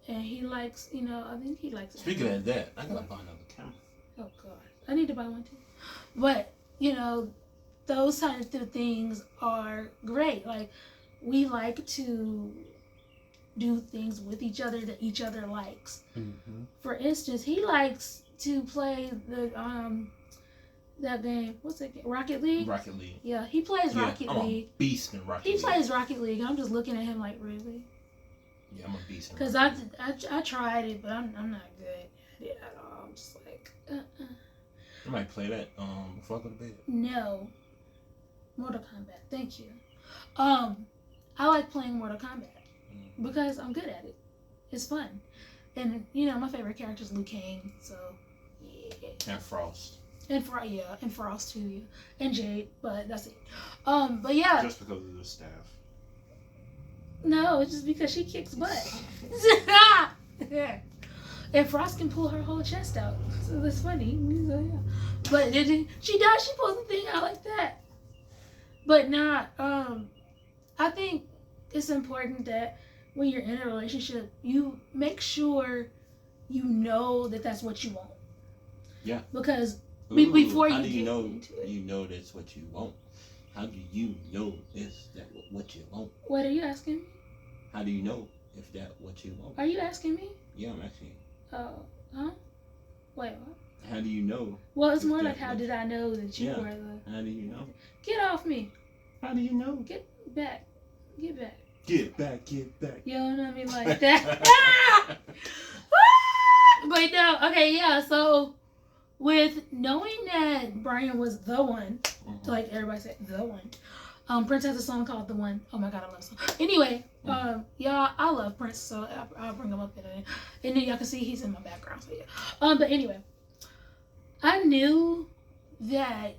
Speaker 2: And he likes, I think he likes...
Speaker 1: Speaking of that, I gotta buy another camera.
Speaker 2: Oh, God. I need to buy one, too. But, those kind of things are great. Like, we like to do things with each other that each other likes. For instance, he likes to play the that game. What's that game? Rocket League?
Speaker 1: Rocket League.
Speaker 2: Yeah, he plays Rocket League.
Speaker 1: I'm a beast in Rocket League.
Speaker 2: He plays Rocket League. I'm just looking at him like, really?
Speaker 1: Yeah, I'm a beast.
Speaker 2: Because I tried it, but I'm not good at it at all. I'm just like,
Speaker 1: You might play that before I go to bed.
Speaker 2: No. Mortal Kombat. Thank you. I like playing Mortal Kombat because I'm good at it. It's fun. And, my favorite character is Liu Kang, so, yeah.
Speaker 1: And Frost.
Speaker 2: And Frost too, yeah. And Jade, but that's it. But yeah.
Speaker 1: Just because of the staff.
Speaker 2: No, it's just because she kicks butt. And Frost can pull her whole chest out. So that's funny. So, yeah. But she does. She pulls the thing out like that. But not. I think it's important that when you're in a relationship, you make sure you know that that's what you want.
Speaker 1: Yeah.
Speaker 2: Because
Speaker 1: before you get into it, you know that's what you want. How do you know is that what you want?
Speaker 2: What are you asking me?
Speaker 1: How do you know if that what you want?
Speaker 2: Are you asking me?
Speaker 1: Yeah, I'm asking you.
Speaker 2: Oh, huh? Wait, what?
Speaker 1: How do you know?
Speaker 2: Well, it's more like how did I know that you were the...
Speaker 1: How do you know?
Speaker 2: Get off me.
Speaker 1: How do you know?
Speaker 2: Get back. Get back.
Speaker 1: Get back, get back.
Speaker 2: You know what I mean? Like that. But no, okay, yeah, so with knowing that Brian was the one, like everybody said, the one. Prince has a song called The One. Oh my God, I love song. Anyway, y'all, I love Prince, so I'll bring him up in a, and then y'all can see he's in my background, so yeah. But anyway, I knew that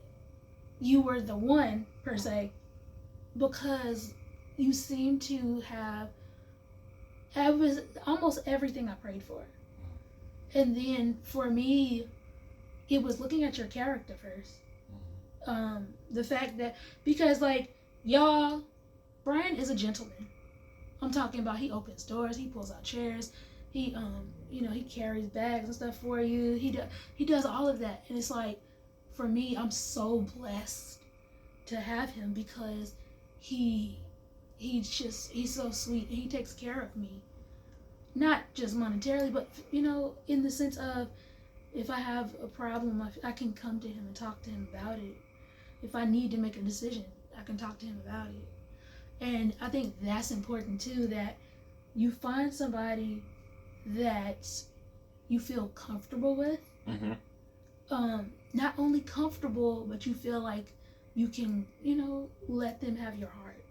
Speaker 2: you were the one, per se, because you seem to have almost everything I prayed for. And then for me, it was looking at your character first. The fact that, because like, y'all, Brian is a gentleman. I'm talking about he opens doors, he pulls out chairs, he he carries bags and stuff for you. He does all of that. And it's like, for me, I'm so blessed to have him because he's so sweet. He takes care of me. Not just monetarily, but, in the sense of, if I have a problem, I can come to him and talk to him about it. If I need to make a decision, I can talk to him about it. And I think that's important too, that you find somebody that you feel comfortable with. Not only comfortable, but you feel like you can, let them have your heart.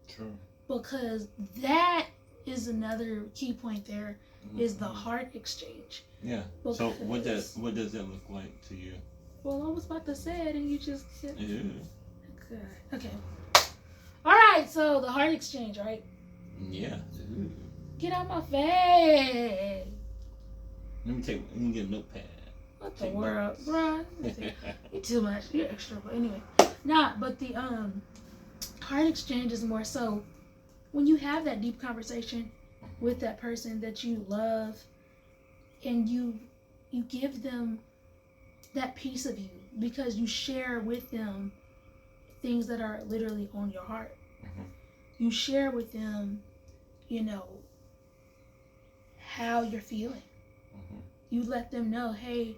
Speaker 1: True. Because
Speaker 2: that is another key point there, is the heart exchange.
Speaker 1: Yeah. Because, so what does that look like to you?
Speaker 2: Well, I was about to say it and you just said.
Speaker 1: Yeah.
Speaker 2: Good. Okay. All right. So the heart exchange, right?
Speaker 1: Yeah. Ooh.
Speaker 2: Get out my face.
Speaker 1: Let me get a notepad.
Speaker 2: What the world, bro? You're too much. You're extra. But anyway, but the heart exchange is more so when you have that deep conversation with that person that you love, and you give them that piece of you because you share with them things that are literally on your heart. You share with them, how you're feeling. You let them know, hey,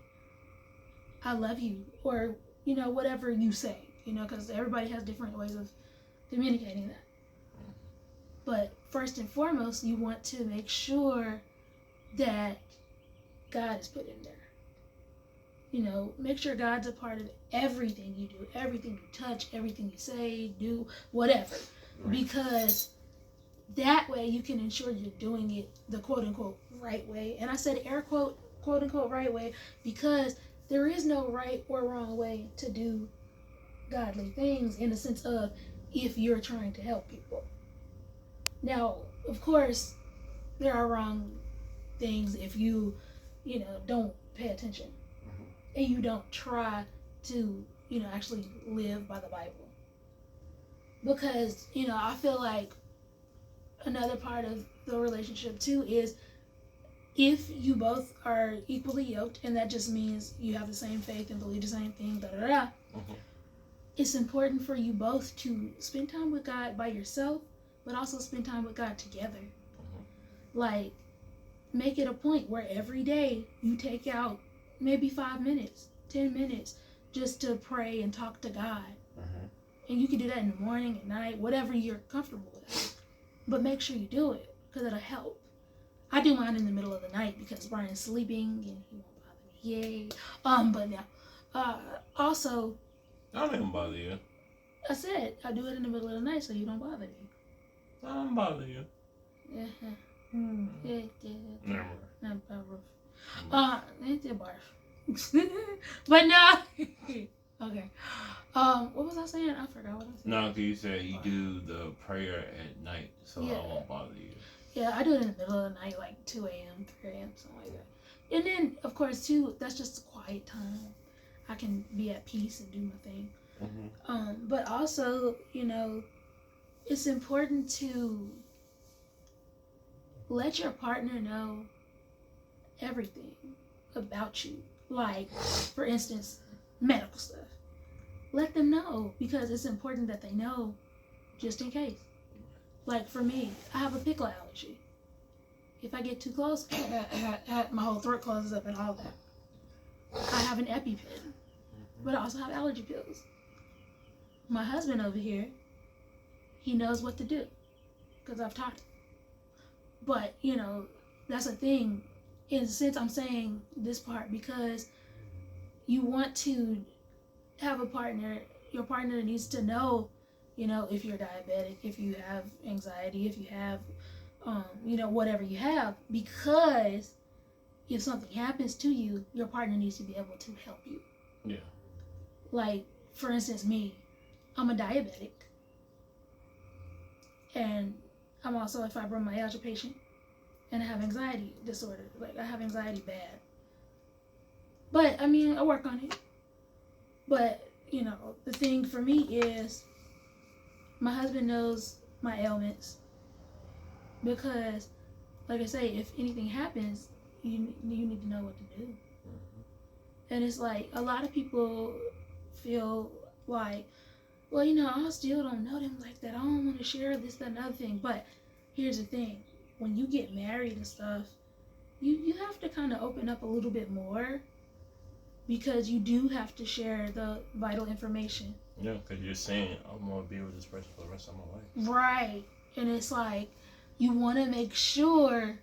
Speaker 2: I love you, or whatever you say, because everybody has different ways of communicating that. But first and foremost, you want to make sure that God is put in there. Make sure God's a part of everything you do, everything you touch, everything you say, do, whatever. Right. Because that way you can ensure you're doing it the quote-unquote right way. And I said air quote-unquote right way because there is no right or wrong way to do godly things, in the sense of if you're trying to help people. Now, of course, there are wrong things if you, don't pay attention and you don't try to, actually live by the Bible. Because, I feel like another part of the relationship too is if you both are equally yoked, and that just means you have the same faith and believe the same thing, it's important for you both to spend time with God by yourself, but also spend time with God together. Like, make it a point where every day you take out maybe 5 minutes, 10 minutes, just to pray and talk to God. And you can do that in the morning, at night, whatever you're comfortable with. But make sure you do it, because it'll help. I do mine in the middle of the night because Brian's sleeping and he won't bother me. Yay. But yeah. Also,
Speaker 1: I don't even bother you.
Speaker 2: I said I do it in the middle of the night so you don't bother me.
Speaker 1: I don't bother you.
Speaker 2: But no. Okay. What was I saying? I forgot what I said.
Speaker 1: No, because you said you do the prayer at night, so I won't bother you.
Speaker 2: Yeah, I do it in the middle of the night, like 2 a.m., 3 a.m., something like that. And then, of course, too, that's just a quiet time. I can be at peace and do my thing.
Speaker 1: Mm-hmm.
Speaker 2: But also, you know, it's important to let your partner know everything about you. Like, for instance, medical stuff. Let them know, because it's important that they know, just in case. Like for me, I have a pickle allergy. If I get too close, my whole throat closes up and all that. I have an EpiPen, but I also have allergy pills. My husband over here, he knows what to do, because I've taught him. But, you know, that's a thing. In a sense, I'm saying this part because you want to have a partner. Your partner needs to know, you know, if you're diabetic, if you have anxiety, if you have, you know, whatever you have, because if something happens to you, your partner needs to be able to help you.
Speaker 1: Yeah.
Speaker 2: Like, for instance, me, I'm a diabetic, and I'm also a fibromyalgia patient, and I have anxiety disorder. Like, I have anxiety bad. But, I mean, I work on it. But, you know, the thing for me is my husband knows my ailments, because, like I say, if anything happens, you need to know what to do.
Speaker 1: Mm-hmm.
Speaker 2: And it's like, a lot of people feel like, well, you know, I still don't know them like that. I don't want to share this, that, and other thing. But here's the thing. When you get married and stuff, you have to kind of open up a little bit more, because you do have to share the vital information.
Speaker 1: Yeah, because you're saying, I'm going to be with this person for the rest of my life.
Speaker 2: Right. And it's like, you want to make sure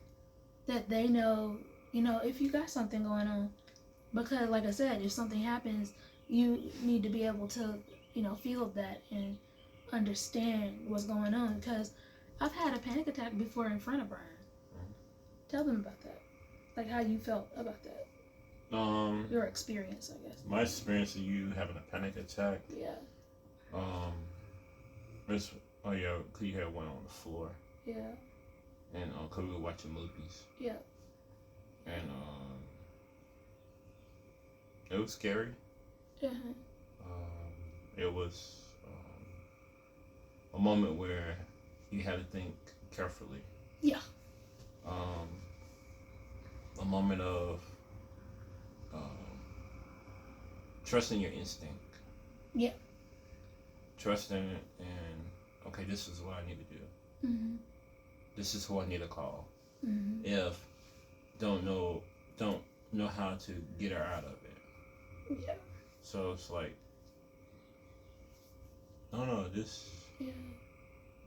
Speaker 2: that they know, you know, if you got something going on. Because, like I said, if something happens, you need to be able to, you know, feel that and understand what's going on. Because I've had a panic attack before in front of Brian.
Speaker 1: Mm-hmm.
Speaker 2: Tell them about that. Like, how you felt about that. Your experience, I guess.
Speaker 1: My experience of you having a panic attack.
Speaker 2: Yeah.
Speaker 1: Cause you had one on the floor.
Speaker 2: Yeah.
Speaker 1: And cause we were watching movies.
Speaker 2: Yeah.
Speaker 1: And it was scary.
Speaker 2: Uh-huh.
Speaker 1: It was a moment where you had to think carefully.
Speaker 2: Yeah.
Speaker 1: A moment of trusting your instinct.
Speaker 2: Yeah.
Speaker 1: Trusting and okay, this is what I need to do.
Speaker 2: Mm-hmm.
Speaker 1: This is who I need to call.
Speaker 2: Mm-hmm.
Speaker 1: If don't know how to get her out of it.
Speaker 2: Yeah.
Speaker 1: So it's like, no, this.
Speaker 2: Yeah.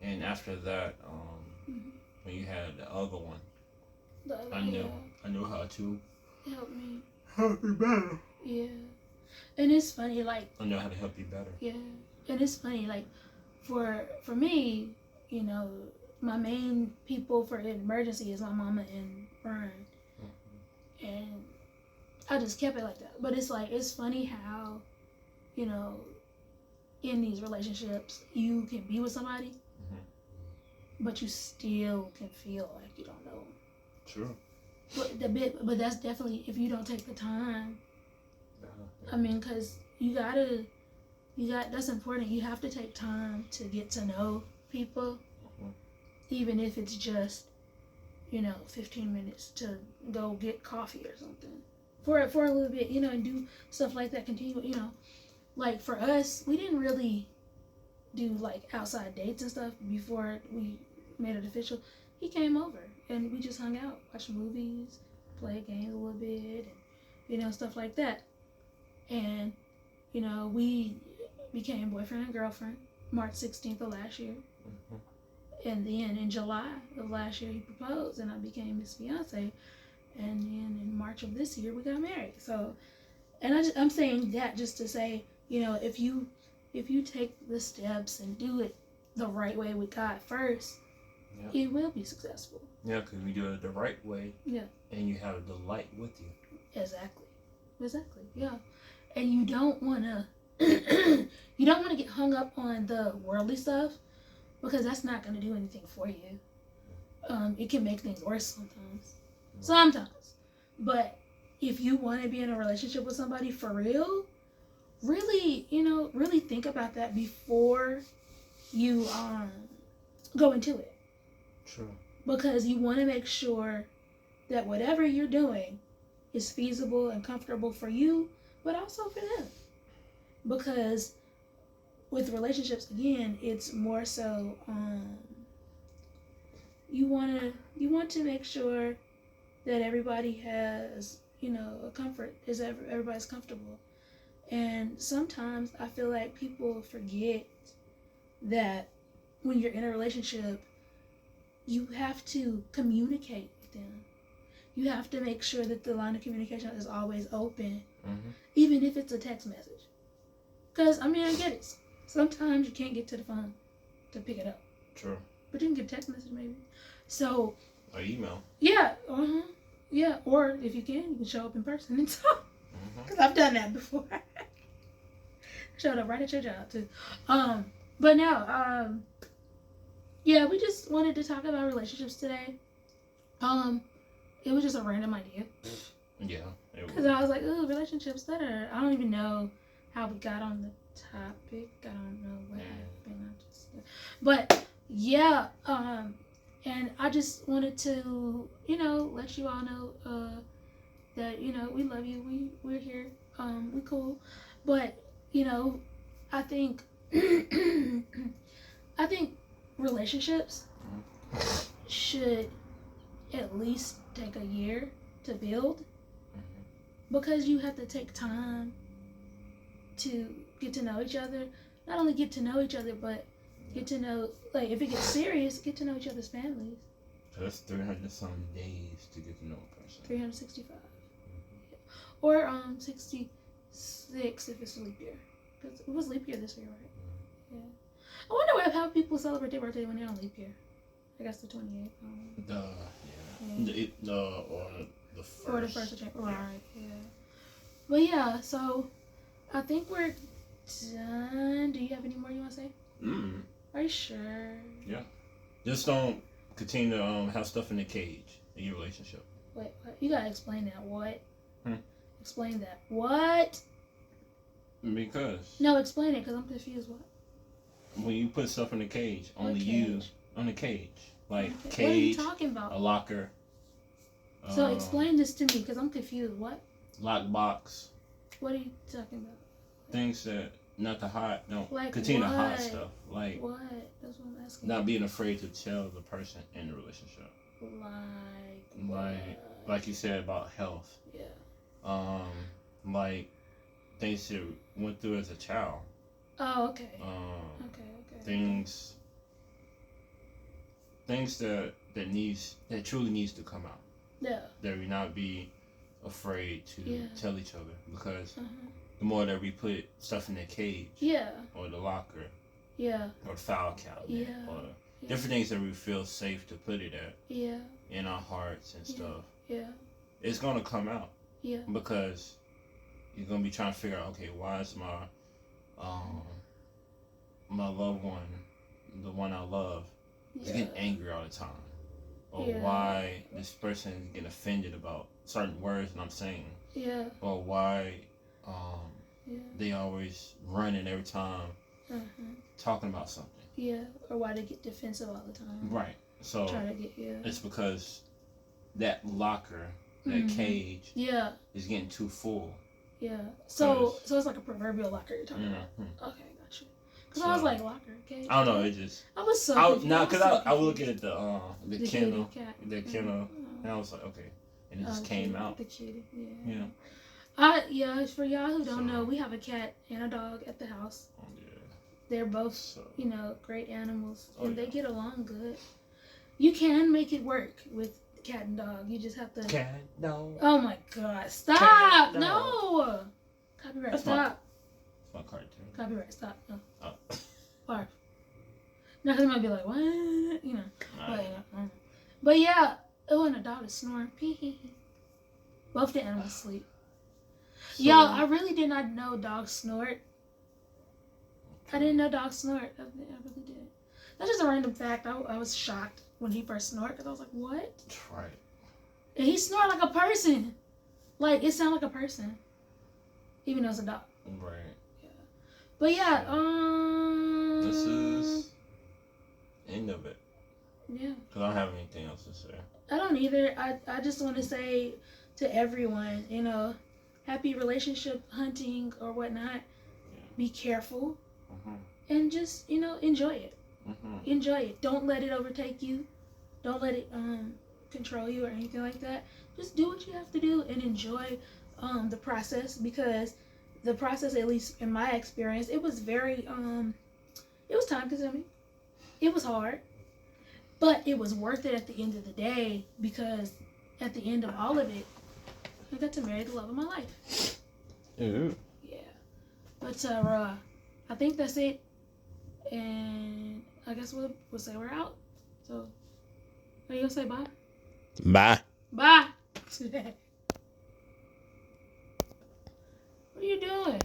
Speaker 1: And after that,
Speaker 2: mm-hmm.
Speaker 1: when you had the other one, I knew how to
Speaker 2: help me better. Yeah. And it's funny, like,
Speaker 1: I know how to help you better.
Speaker 2: Yeah. And it's funny, like, for me, you know, my main people for an emergency is my mama and Brian. Mm-hmm. And I just kept it like that. But it's like, it's funny how, you know, in these relationships, you can be with somebody, mm-hmm. but you still can feel like you don't know them.
Speaker 1: True.
Speaker 2: But that's definitely, if you don't take the time.
Speaker 1: Yeah.
Speaker 2: I mean, because that's important. You have to take time to get to know people, mm-hmm. even if it's just, you know, 15 minutes to go get coffee or something. For a little bit, you know, and do stuff like that. Continue, you know. Like, for us, we didn't really do, like, outside dates and stuff before we made it official. He came over, and we just hung out, watched movies, played games a little bit, and, you know, stuff like that. And, you know, we became boyfriend and girlfriend March 16th of last year. Mm-hmm. And then in July of last year, he proposed, and I became his fiance. And then in March of this year, we got married. So, and I'm saying that just to say, you know, if you take the steps and do it the right way with God first, yep. It will be successful.
Speaker 1: Yeah, because we do it the right way. Yeah. And you have a delight with you.
Speaker 2: Exactly. Yeah. And you don't want to get hung up on the worldly stuff, because that's not going to do anything for you. It can make things worse sometimes. But if you want to be in a relationship with somebody for real, really, really think about that before you go into it.
Speaker 1: True.
Speaker 2: Because you want to make sure that whatever you're doing is feasible and comfortable for you, but also for them. Because with relationships, again, it's more so you want to make sure that everybody has a comfort, is everybody's comfortable. And sometimes I feel like people forget that when you're in a relationship, you have to communicate with them. You have to make sure that the line of communication is always open, even if it's a text message. Because, I get it. Sometimes you can't get to the phone to pick it up.
Speaker 1: True.
Speaker 2: But you can get a text message maybe. So.
Speaker 1: Or email.
Speaker 2: Yeah. Yeah. Or if you can show up in person and talk. Because I've done that before. Showed up right at your job too. But no. Yeah, we just wanted to talk about relationships today. It was just a random idea.
Speaker 1: Yeah.
Speaker 2: Because I was like, ooh, relationships. I don't even know how we got on the topic. I don't know what happened. But yeah, and I just wanted to, let you all know that we love you. We're here. We cool. But I think relationships should at least take a year to build, because you have to take time to get to know each other. Not only get to know each other, but get to know, like, if it gets serious, get to know each other's families.
Speaker 1: So that's 300-some days to get to know a person.
Speaker 2: 365. Or 66 if it's leap year. Because it was leap year this year, right? Yeah. I wonder how people celebrate their birthday when they're on leap year. I guess the 28th.
Speaker 1: Or the first.
Speaker 2: Or the first of January. Right, yeah. But yeah, so I think we're done. Do you have any more you want to say? Are you sure?
Speaker 1: Yeah. Just don't continue to have stuff in the cage in your relationship.
Speaker 2: Wait, what? You gotta explain that. What? Explain that. What?
Speaker 1: Because.
Speaker 2: No, explain it, because I'm confused. What?
Speaker 1: When you put stuff in the cage, only you on the cage. Like cage.
Speaker 2: What are you talking about?
Speaker 1: A locker.
Speaker 2: So explain this to me, because I'm confused. What?
Speaker 1: Lockbox.
Speaker 2: What are you talking about?
Speaker 1: Things that not to hide. No,
Speaker 2: like
Speaker 1: continue
Speaker 2: what?
Speaker 1: to hide stuff. Like
Speaker 2: what? That's what I'm asking.
Speaker 1: Not being afraid to tell the person in the relationship. Like you said about health.
Speaker 2: Yeah.
Speaker 1: Like things you went through as a child.
Speaker 2: Oh, okay. Okay.
Speaker 1: Things that truly needs to come out.
Speaker 2: Yeah.
Speaker 1: That we not be afraid to tell each other, because the more that we put stuff in the cage, or the locker, or the file cabinet, or different things that we feel safe to put it at, in our hearts and stuff, it's gonna come out, because you're gonna be trying to figure out, okay, why is my loved one, the one I love, is getting angry all the time, or why this person is getting offended about certain words that I'm saying, or why they always running every time talking about something,
Speaker 2: or why they get defensive all the time,
Speaker 1: right? So
Speaker 2: trying to get
Speaker 1: it's because that locker, that cage, is getting too full.
Speaker 2: So it's like a proverbial locker you're talking about. Okay, got you. Because I was like, locker, cage.
Speaker 1: I don't know. It just.
Speaker 2: I was so.
Speaker 1: Because I was looking at the kennel, and I was like, okay, and it just came out.
Speaker 2: The kitty, yeah. For y'all who don't know, we have a cat and a dog at the house. They're both, great animals, and they get along good. You can make it work with cat and dog. You just have to.
Speaker 1: Cat, no.
Speaker 2: Oh my God! Stop! Cat, no. Copyright.
Speaker 1: That's
Speaker 2: stop.
Speaker 1: It's my cartoon.
Speaker 2: Copyright. Stop. No.
Speaker 1: Oh.
Speaker 2: Barf. No, because it might be like, what? But yeah. Oh, and the dog is snoring. Both the animals sleep. So, yo, I really did not know dogs snort. I didn't know dogs snort. I really did. That's just a random fact. I was shocked when he first snored, because I was like, what?
Speaker 1: That's right.
Speaker 2: And he snored like a person. Like, it sounds like a person, even though it's a dog.
Speaker 1: Right.
Speaker 2: Yeah. But yeah,
Speaker 1: this is end of it.
Speaker 2: Yeah.
Speaker 1: Because I don't have anything else to say.
Speaker 2: I don't either. I just want to say to everyone, you know, happy relationship hunting or whatnot. Yeah. Be careful. And just, you know, enjoy it. Enjoy it. Don't let it overtake you. Don't let it control you or anything like that. Just do what you have to do and enjoy the process, because the process, at least in my experience, it was very it was time consuming. It was hard, but it was worth it at the end of the day, because at the end of all of it, I got to marry the love of my life.
Speaker 1: Ooh.
Speaker 2: Yeah. But I think that's it. And I guess we'll say we're out. So, are you gonna say bye?
Speaker 1: Bye.
Speaker 2: Bye. What are you doing?